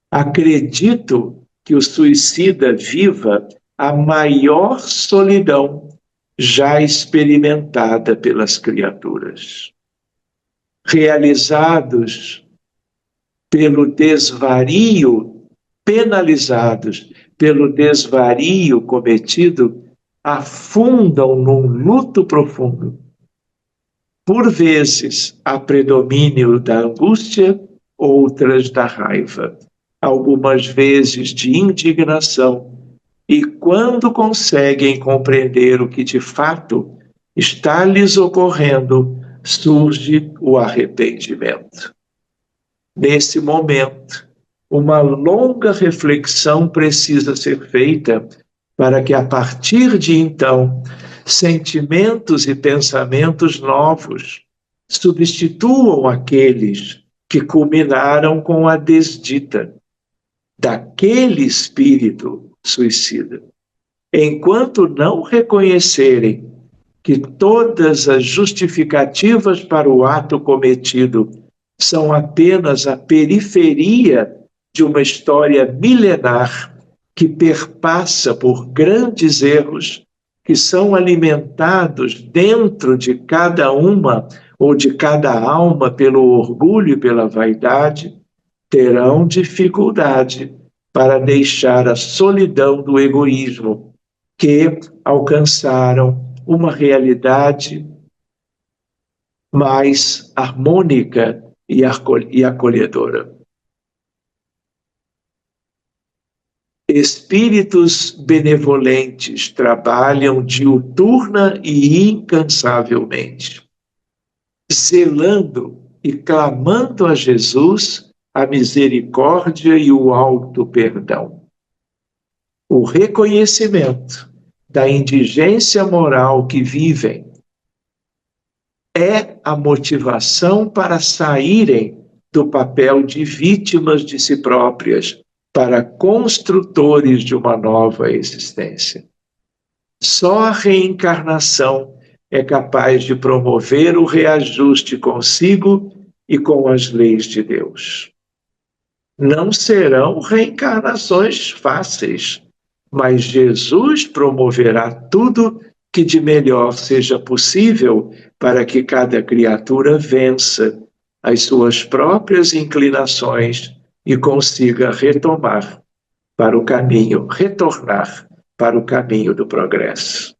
Acredito que o suicida viva a maior solidão já experimentada pelas criaturas. Realizados pelo desvario, penalizados pelo desvario cometido, afundam num luto profundo. Por vezes, há predomínio da angústia, outras da raiva, algumas vezes de indignação, e quando conseguem compreender o que de fato está lhes ocorrendo, surge o arrependimento. Nesse momento, uma longa reflexão precisa ser feita para que, a partir de então, sentimentos e pensamentos novos substituam aqueles que culminaram com a desdita daquele espírito suicida. Enquanto não reconhecerem que todas as justificativas para o ato cometido são apenas a periferia de uma história milenar que perpassa por grandes erros que são alimentados dentro de cada uma ou de cada alma pelo orgulho e pela vaidade, terão dificuldade para deixar a solidão do egoísmo, que alcançaram uma realidade mais harmônica e acolhedora. Espíritos benevolentes trabalham diuturna e incansavelmente, zelando e clamando a Jesus a misericórdia e o alto perdão. O reconhecimento da indigência moral que vivem é a motivação para saírem do papel de vítimas de si próprias para construtores de uma nova existência. Só a reencarnação é capaz de promover o reajuste consigo e com as leis de Deus. Não serão reencarnações fáceis, mas Jesus promoverá tudo que de melhor seja possível para que cada criatura vença as suas próprias inclinações e consiga retornar para o caminho do progresso.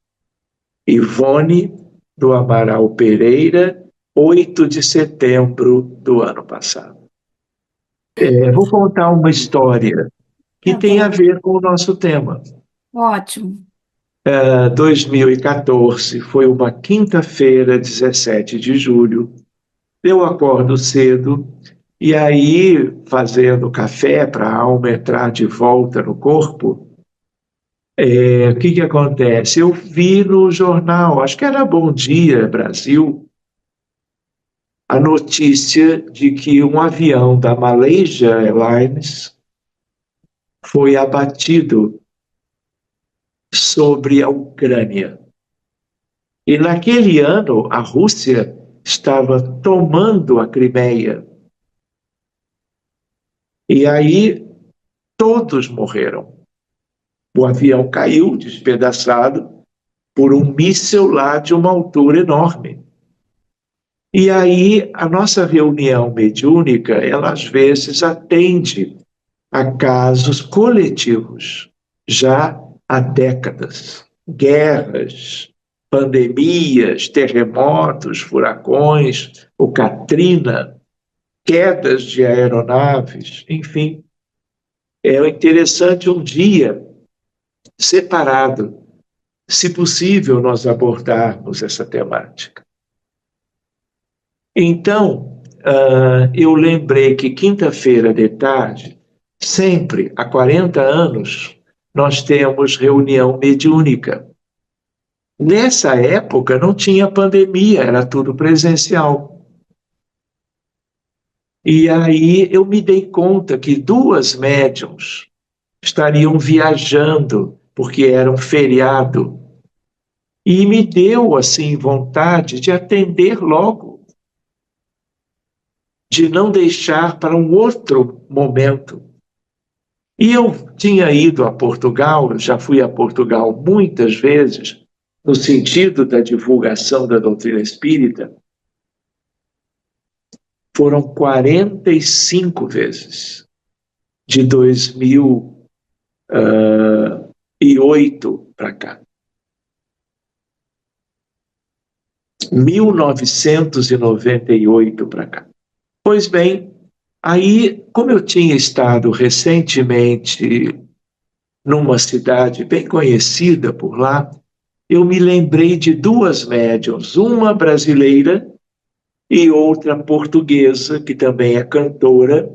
Ivone do Amaral Pereira, 8 de setembro do ano passado. Vou contar uma história que tem a ver com o nosso tema. Ótimo. 2014, foi uma quinta-feira, 17 de julho. Eu acordo cedo e aí, fazendo café para a alma entrar de volta no corpo, o que acontece? Eu vi no jornal, acho que era Bom Dia Brasil, a notícia de que um avião da Malaysia Airlines foi abatido sobre a Ucrânia. E naquele ano, a Rússia estava tomando a Crimeia. E aí, todos morreram. O avião caiu despedaçado por um míssil lá de uma altura enorme. E aí, a nossa reunião mediúnica, ela às vezes atende a casos coletivos, já há décadas. Guerras, pandemias, terremotos, furacões, o Katrina, quedas de aeronaves, enfim. É interessante um dia separado, se possível, nós abordarmos essa temática. Então, eu lembrei que quinta-feira de tarde, sempre, há 40 anos, nós temos reunião mediúnica. Nessa época não tinha pandemia, era tudo presencial. E aí eu me dei conta que 2 médiuns estariam viajando, porque era um feriado. E me deu, assim, vontade de atender logo, de não deixar para um outro momento. E eu tinha ido a Portugal, já fui a Portugal muitas vezes, no sentido da divulgação da doutrina espírita. Foram 45 vezes, de 2008 para cá. 1998 para cá. Pois bem, aí, como eu tinha estado recentemente numa cidade bem conhecida por lá, eu me lembrei de 2 médiuns, uma brasileira e outra portuguesa, que também é cantora.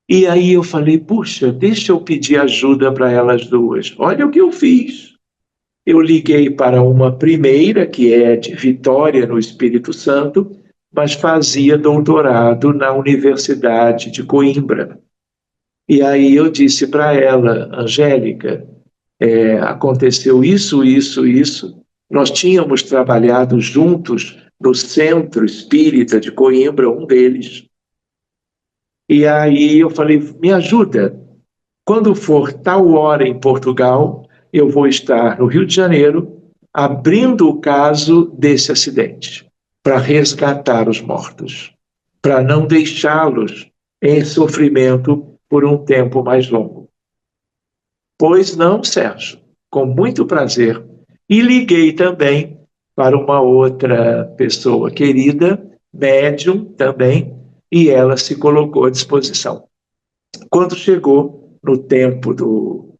E aí eu falei, puxa, deixa eu pedir ajuda para elas 2. Olha o que eu fiz. Eu liguei para uma primeira, que é de Vitória, no Espírito Santo, mas fazia doutorado na Universidade de Coimbra. E aí eu disse para ela, Angélica, aconteceu isso, isso, isso. Nós tínhamos trabalhado juntos no Centro Espírita de Coimbra, um deles. E aí eu falei, me ajuda. Quando for tal hora em Portugal, eu vou estar no Rio de Janeiro, abrindo o caso desse acidente, para resgatar os mortos, para não deixá-los em sofrimento por um tempo mais longo. Pois não, Sérgio, com muito prazer. E liguei também para uma outra pessoa querida, médium também, e ela se colocou à disposição. Quando chegou no tempo do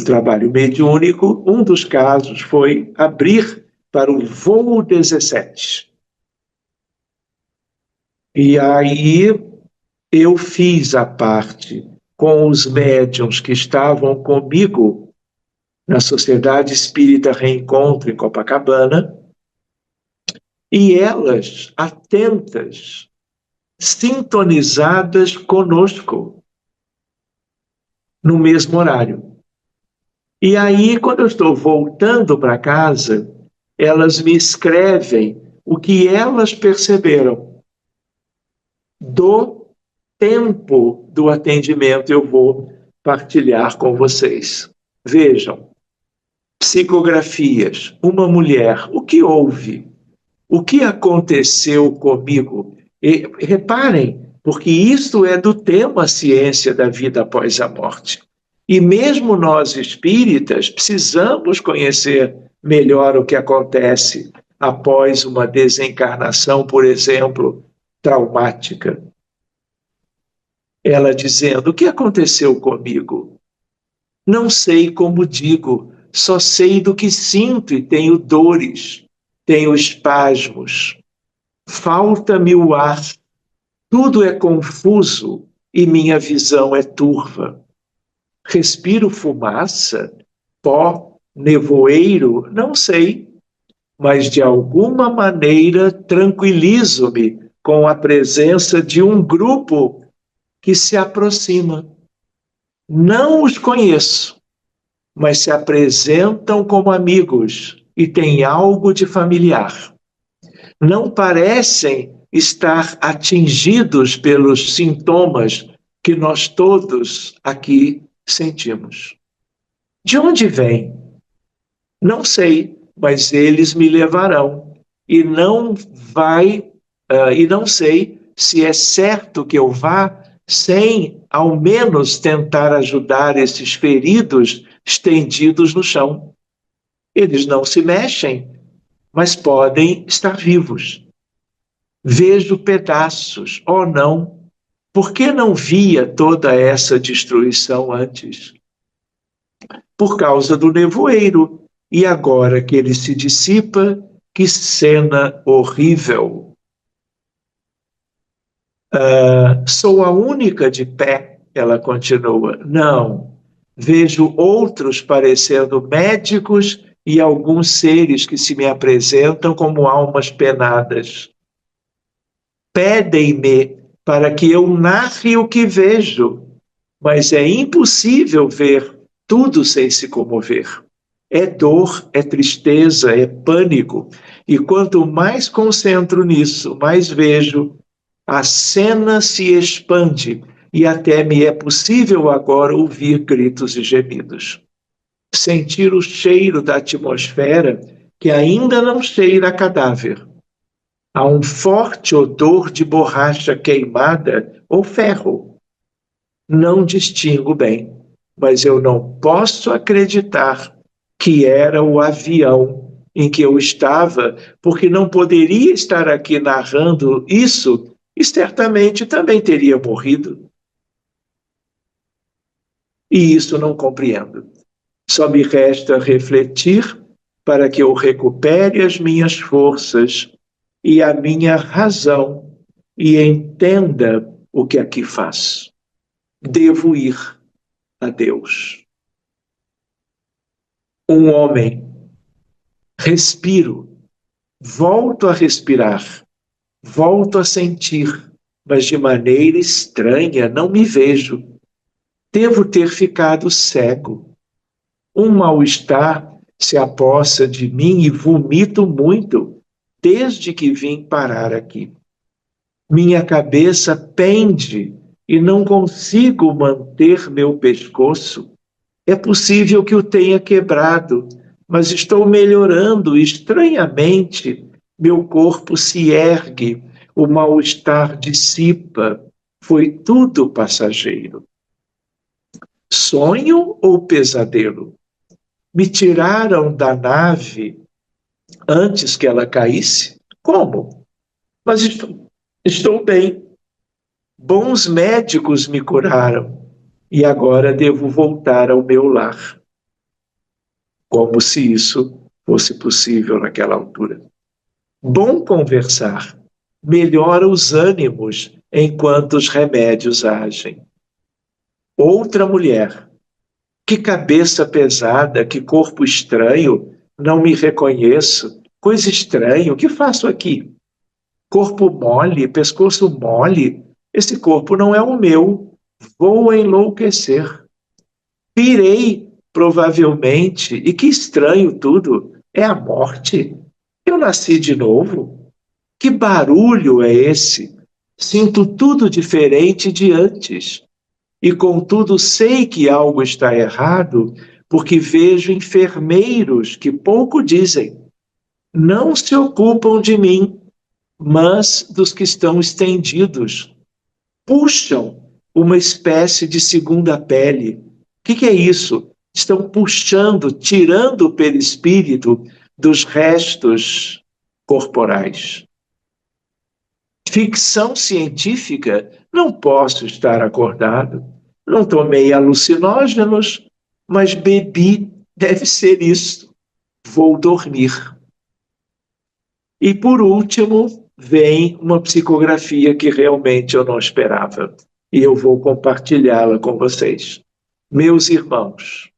trabalho mediúnico, um dos casos foi abrir para o voo 17. E aí eu fiz a parte com os médiuns que estavam comigo na Sociedade Espírita Reencontro em Copacabana, e elas atentas, sintonizadas conosco no mesmo horário. E aí, quando eu estou voltando para casa, elas me escrevem o que elas perceberam. Do tempo do atendimento eu vou partilhar com vocês. Vejam, psicografias, uma mulher, o que houve? O que aconteceu comigo? E, reparem, porque isto é do tema ciência da vida após a morte. E mesmo nós espíritas precisamos conhecer melhor o que acontece após uma desencarnação, por exemplo, traumática. Ela dizendo: o que aconteceu comigo? Não sei como digo, só sei do que sinto e tenho dores, tenho espasmos. Falta-me o ar, tudo é confuso e minha visão é turva. Respiro fumaça, pó, nevoeiro, não sei, mas de alguma maneira tranquilizo-me com a presença de um grupo que se aproxima. Não os conheço, mas se apresentam como amigos e têm algo de familiar. Não parecem estar atingidos pelos sintomas que nós todos aqui sentimos. De onde vem? Não sei, mas eles me levarão. E não sei se é certo que eu vá sem, ao menos, tentar ajudar esses feridos estendidos no chão. Eles não se mexem, mas podem estar vivos. Vejo pedaços, oh não, por que não via toda essa destruição antes? Por causa do nevoeiro. E agora que ele se dissipa, que cena horrível. Sou a única de pé, ela continua. Não, vejo outros parecendo médicos e alguns seres que se me apresentam como almas penadas. Pedem-me para que eu narre o que vejo, mas é impossível ver tudo sem se comover. É dor, é tristeza, é pânico, e quanto mais concentro nisso, mais vejo, a cena se expande e até me é possível agora ouvir gritos e gemidos. Sentir o cheiro da atmosfera que ainda não cheira a cadáver. Há um forte odor de borracha queimada ou ferro. Não distingo bem, mas eu não posso acreditar que era o avião em que eu estava, porque não poderia estar aqui narrando isso e certamente também teria morrido. E isso não compreendo. Só me resta refletir para que eu recupere as minhas forças e a minha razão e entenda o que aqui faço. Devo ir a Deus. Um homem, respiro, volto a respirar, volto a sentir, mas de maneira estranha não me vejo. Devo ter ficado cego. Um mal-estar se apossa de mim e vomito muito, desde que vim parar aqui. Minha cabeça pende e não consigo manter meu pescoço. É possível que o tenha quebrado, mas estou melhorando estranhamente. Meu corpo se ergue, o mal-estar dissipa. Foi tudo passageiro. Sonho ou pesadelo? Me tiraram da nave antes que ela caísse? Como? Mas estou bem. Bons médicos me curaram e agora devo voltar ao meu lar. Como se isso fosse possível naquela altura. Bom conversar. Melhora os ânimos enquanto os remédios agem. Outra mulher. Que cabeça pesada, que corpo estranho, não me reconheço. Coisa estranha, o que faço aqui? Corpo mole, pescoço mole, esse corpo não é o meu, vou enlouquecer. Pirei, provavelmente, e que estranho tudo, é a morte, nasci de novo? Que barulho é esse? Sinto tudo diferente de antes. E contudo sei que algo está errado, porque vejo enfermeiros que pouco dizem. Não se ocupam de mim, mas dos que estão estendidos. Puxam uma espécie de segunda pele. O que é isso? Estão puxando, tirando o perispírito dos restos corporais. Ficção científica, não posso estar acordado. Não tomei alucinógenos, mas bebi, deve ser isso. Vou dormir. E por último, vem uma psicografia que realmente eu não esperava. E eu vou compartilhá-la com vocês. Meus irmãos,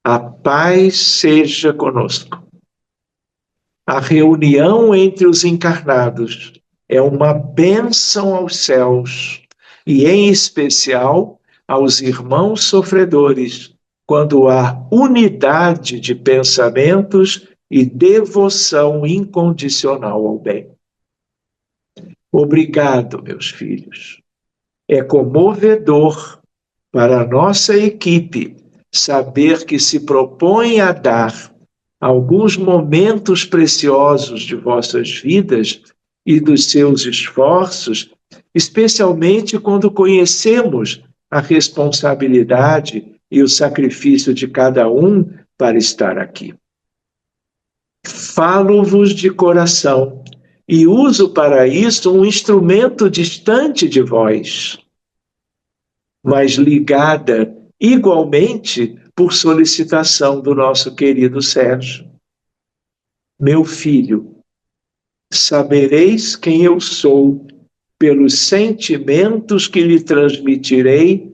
a paz seja conosco. A reunião entre os encarnados é uma bênção aos céus, e em especial aos irmãos sofredores, quando há unidade de pensamentos e devoção incondicional ao bem. Obrigado, meus filhos. É comovedor para a nossa equipe saber que se propõe a dar alguns momentos preciosos de vossas vidas e dos seus esforços, especialmente quando conhecemos a responsabilidade e o sacrifício de cada um para estar aqui. Falo-vos de coração e uso para isso um instrumento distante de vós, mas ligada igualmente por solicitação do nosso querido Sérgio. Meu filho, sabereis quem eu sou pelos sentimentos que lhe transmitirei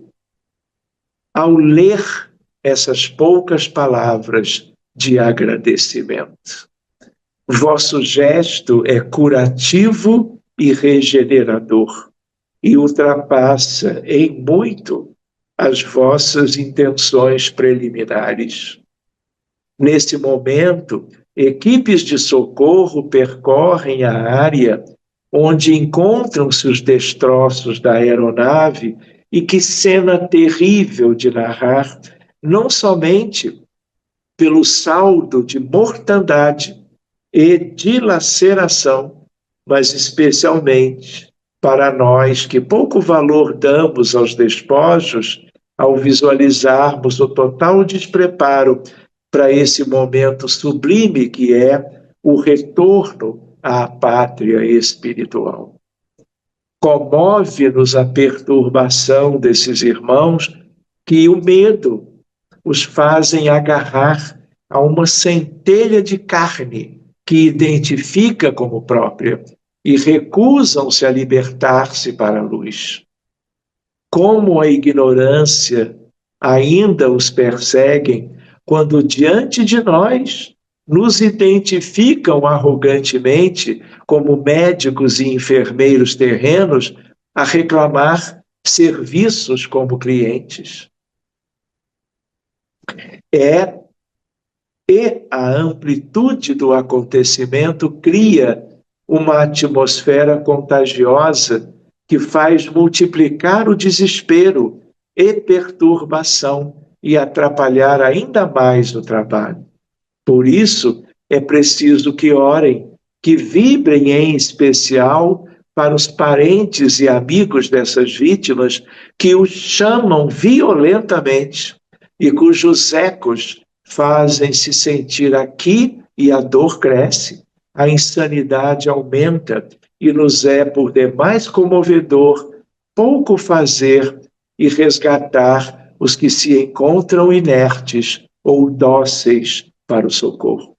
ao ler essas poucas palavras de agradecimento. Vosso gesto é curativo e regenerador e ultrapassa em muito as vossas intenções preliminares. Nesse momento, equipes de socorro percorrem a área onde encontram-se os destroços da aeronave, e que cena terrível de narrar, não somente pelo saldo de mortandade e dilaceração, mas especialmente para nós que pouco valor damos aos despojos, ao visualizarmos o total despreparo para esse momento sublime que é o retorno à pátria espiritual. Comove-nos a perturbação desses irmãos que o medo os fazem agarrar a uma centelha de carne que identifica como própria e recusam-se a libertar-se para a luz. Como a ignorância ainda os perseguem quando diante de nós nos identificam arrogantemente como médicos e enfermeiros terrenos a reclamar serviços como clientes. E a amplitude do acontecimento cria uma atmosfera contagiosa que faz multiplicar o desespero e perturbação e atrapalhar ainda mais o trabalho. Por isso, é preciso que orem, que vibrem em especial para os parentes e amigos dessas vítimas que os chamam violentamente e cujos ecos fazem-se sentir aqui e a dor cresce, a insanidade aumenta e nos é por demais comovedor pouco fazer e resgatar os que se encontram inertes ou dóceis para o socorro.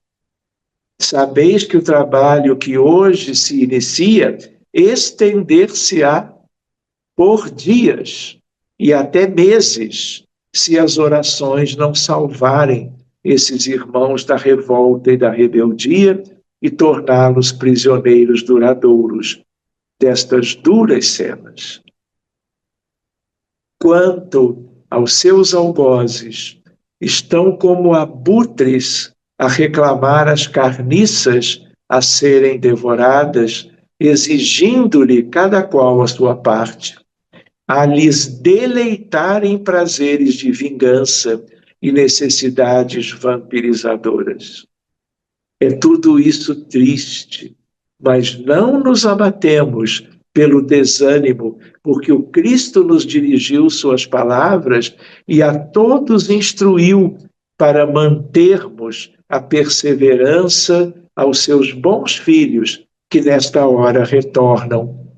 Sabeis que o trabalho que hoje se inicia estender-se-á por dias e até meses, se as orações não salvarem esses irmãos da revolta e da rebeldia e torná-los prisioneiros duradouros destas duras cenas. Quanto aos seus algozes, estão como abutres a reclamar as carniças a serem devoradas, exigindo-lhe cada qual a sua parte, a lhes deleitar em prazeres de vingança e necessidades vampirizadoras. É tudo isso triste, mas não nos abatemos pelo desânimo, porque o Cristo nos dirigiu suas palavras e a todos instruiu para mantermos a perseverança aos seus bons filhos, que nesta hora retornam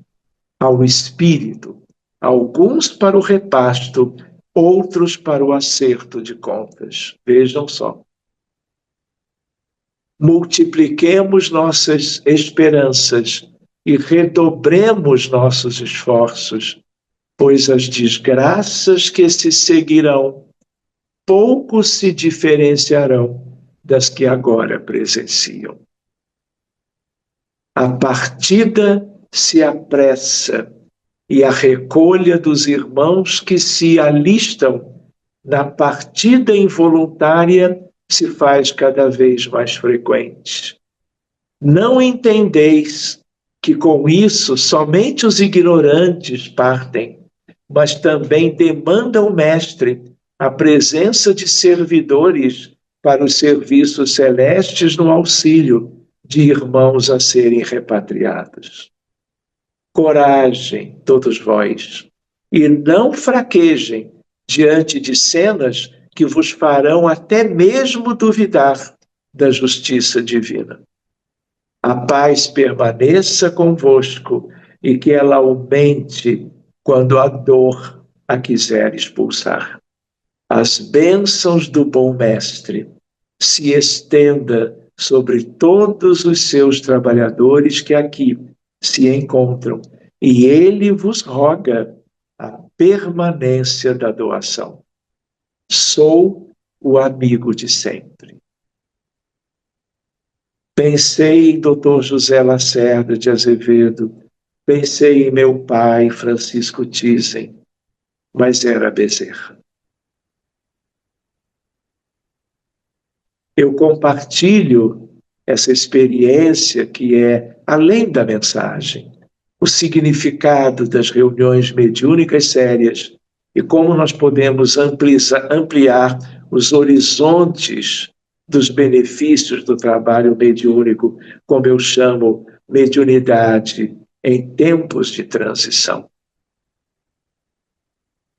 ao Espírito, alguns para o repasto, outros para o acerto de contas. Vejam só. Multipliquemos nossas esperanças e redobremos nossos esforços, pois as desgraças que se seguirão pouco se diferenciarão das que agora presenciam. A partida se apressa e a recolha dos irmãos que se alistam na partida involuntária se faz cada vez mais frequente. Não entendeis que com isso somente os ignorantes partem, mas também demanda o mestre a presença de servidores para os serviços celestes no auxílio de irmãos a serem repatriados. Coragem, todos vós, e não fraquejem diante de cenas que vos farão até mesmo duvidar da justiça divina. A paz permaneça convosco e que ela aumente quando a dor a quiser expulsar. As bênçãos do bom mestre se estenda sobre todos os seus trabalhadores que aqui se encontram, e ele vos roga a permanência da doação. Sou o amigo de sempre. Pensei em Dr. José Lacerda de Azevedo, pensei em meu pai, Francisco Thyssen, mas era Bezerra. Eu compartilho essa experiência que é além da mensagem, o significado das reuniões mediúnicas sérias e como nós podemos ampliar os horizontes dos benefícios do trabalho mediúnico, como eu chamo mediunidade em tempos de transição.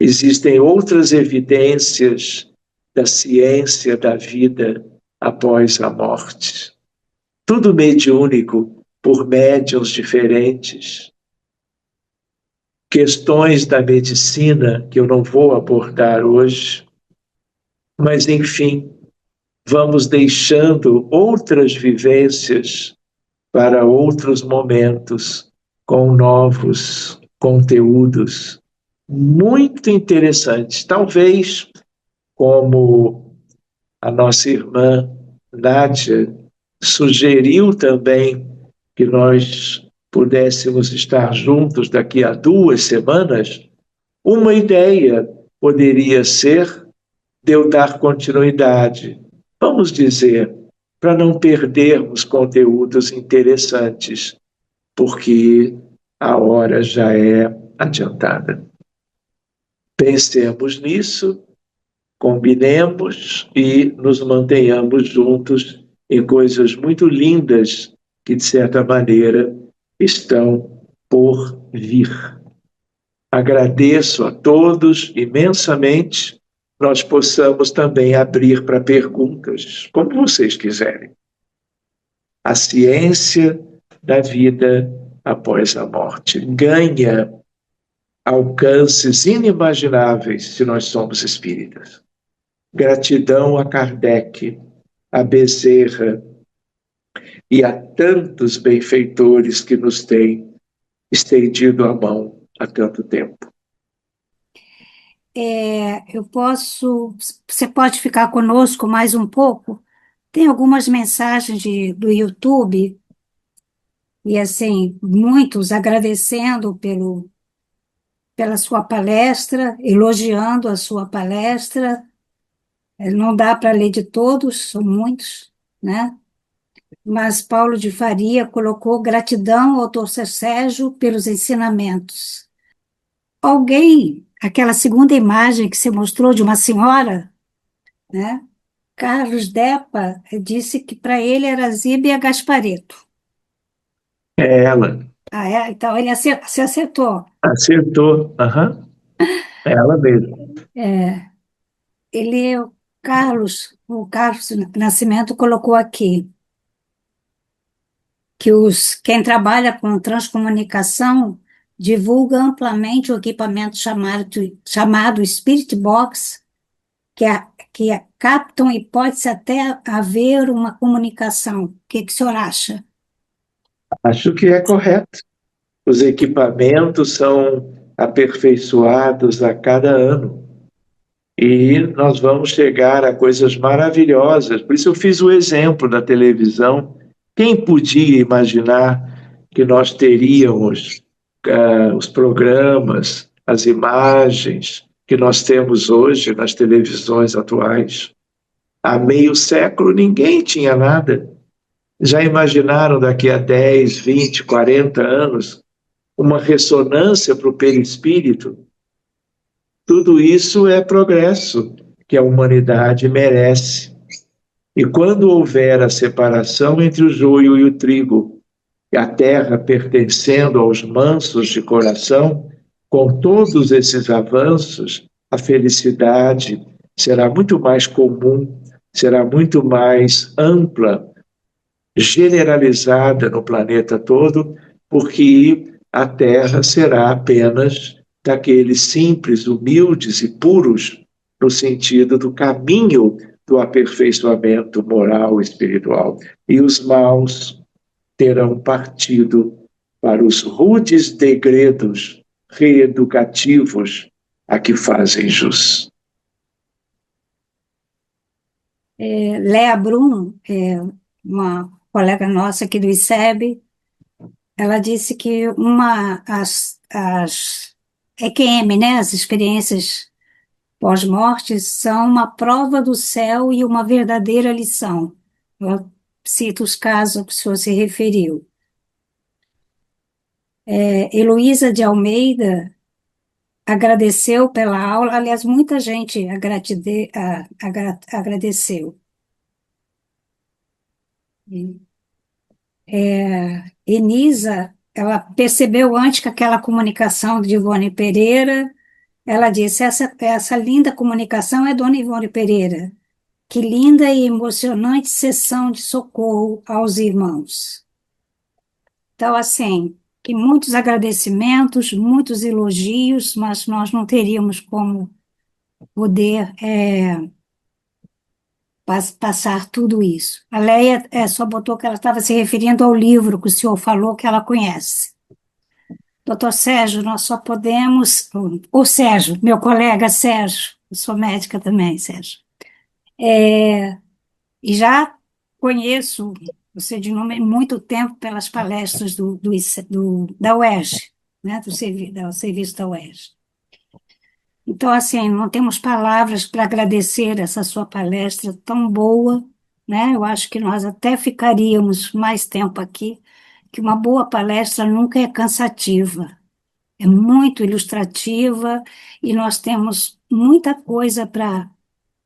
Existem outras evidências da ciência da vida após a morte. Tudo mediúnico por médiuns diferentes. Questões da medicina que eu não vou abordar hoje, mas, enfim, vamos deixando outras vivências para outros momentos com novos conteúdos muito interessantes. Talvez, como a nossa irmã Nádia sugeriu também que nós pudéssemos estar juntos daqui a 2 semanas, uma ideia poderia ser de eu dar continuidade. Vamos dizer, para não perdermos conteúdos interessantes, porque a hora já é adiantada. Pensemos nisso, combinemos e nos mantenhamos juntos em coisas muito lindas que, de certa maneira, estão por vir. Agradeço a todos imensamente. Nós possamos também abrir para perguntas, como vocês quiserem. A ciência da vida após a morte ganha alcances inimagináveis se nós somos espíritas. Gratidão a Kardec, a Bezerra e a tantos benfeitores que nos têm estendido a mão há tanto tempo. Você pode ficar conosco mais um pouco? Tem algumas mensagens do YouTube, e assim, muitos agradecendo pela sua palestra, elogiando a sua palestra. Não dá para ler de todos, são muitos, né? mas Paulo de Faria colocou gratidão ao Dr. Sérgio pelos ensinamentos. Alguém, aquela segunda imagem que você mostrou de uma senhora, né? Carlos Depa disse que para ele era Zíbia Gaspareto. É ela. Ah, é? Então ele se acertou. Acertou. Aham. É ela mesmo. É, ele, o Carlos Nascimento colocou aqui que quem trabalha com transcomunicação divulga amplamente o equipamento chamado Spirit Box, que captam e pode-se até haver uma comunicação. O que o senhor acha? Acho que é correto. Os equipamentos são aperfeiçoados a cada ano e nós vamos chegar a coisas maravilhosas. Por isso eu fiz o exemplo da televisão. Quem podia imaginar que nós teríamos os programas, as imagens que nós temos hoje nas televisões atuais? Há meio século ninguém tinha nada. Já imaginaram daqui a 10, 20, 40 anos uma ressonância para o perispírito? Tudo isso é progresso que a humanidade merece. E quando houver a separação entre o joio e o trigo, e a terra pertencendo aos mansos de coração, com todos esses avanços, a felicidade será muito mais comum, será muito mais ampla, generalizada no planeta todo, porque a Terra será apenas daqueles simples, humildes e puros, no sentido do caminho do aperfeiçoamento moral e espiritual. E os maus terão partido para os rudes degredos reeducativos a que fazem jus. Léa Brum, uma colega nossa aqui do ICEB, ela disse que as EQM, né, as experiências pós-morte, são uma prova do céu e uma verdadeira lição. Eu cito os casos a que o senhor se referiu. Heloísa de Almeida agradeceu pela aula, aliás, muita gente agradeceu. Enisa, ela percebeu antes que aquela comunicação de Ivone Pereira, ela disse, essa linda comunicação é Dona Ivone Pereira. Que linda e emocionante sessão de socorro aos irmãos. Então, assim, que muitos agradecimentos, muitos elogios, mas nós não teríamos como poder passar tudo isso. A Leia só botou que ela estava se referindo ao livro que o senhor falou que ela conhece. Doutor Sérgio, nós só podemos... O Sérgio, meu colega Sérgio, eu sou médica também, Sérgio. E já conheço você de nome há muito tempo pelas palestras da UERJ, né, do serviço da UERJ. Então, assim, não temos palavras para agradecer essa sua palestra tão boa, né? Eu acho que nós até ficaríamos mais tempo aqui, que uma boa palestra nunca é cansativa, é muito ilustrativa e nós temos muita coisa para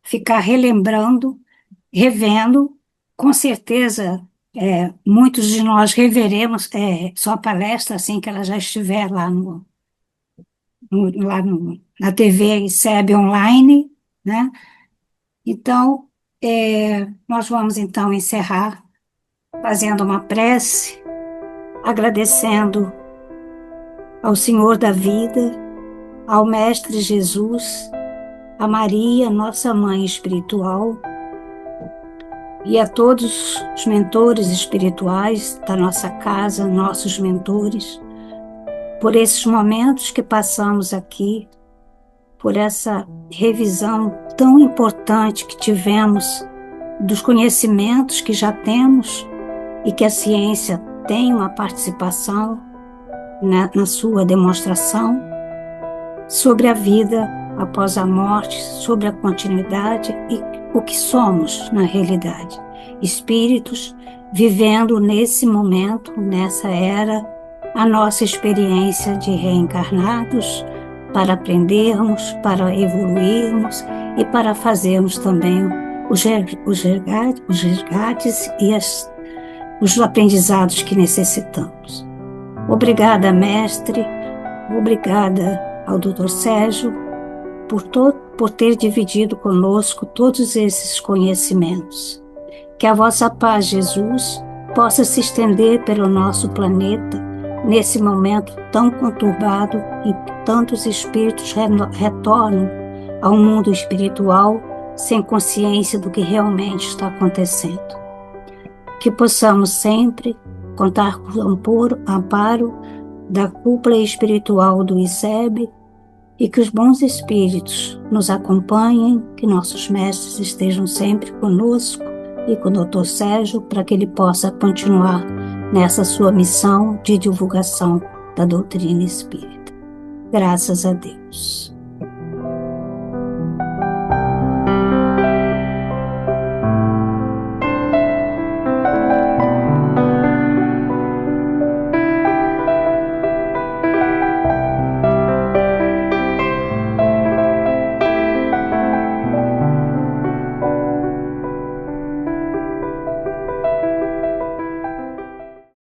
ficar relembrando, revendo. Com certeza, muitos de nós reveremos sua palestra assim que ela já estiver lá na TV ICEB online, né? Então, nós vamos então encerrar fazendo uma prece, agradecendo ao Senhor da vida, ao Mestre Jesus, a Maria, nossa mãe espiritual, e a todos os mentores espirituais da nossa casa, nossos mentores, por esses momentos que passamos aqui, por essa revisão tão importante que tivemos dos conhecimentos que já temos e que a ciência tem uma participação na sua demonstração sobre a vida após a morte, sobre a continuidade e o que somos na realidade. espíritos vivendo nesse momento, nessa era, a nossa experiência de reencarnados, para aprendermos, para evoluirmos e para fazermos também os resgates e os aprendizados que necessitamos. Obrigada, mestre, obrigada ao Dr. Sérgio por ter dividido conosco todos esses conhecimentos. Que a vossa paz, Jesus, possa se estender pelo nosso planeta nesse momento tão conturbado em que tantos espíritos retornam ao mundo espiritual sem consciência do que realmente está acontecendo. Que possamos sempre contar com o amparo da cúpula espiritual do ICEB e que os bons espíritos nos acompanhem, que nossos mestres estejam sempre conosco e com o Dr. Sérgio, para que ele possa continuar nessa sua missão de divulgação da doutrina espírita. Graças a Deus.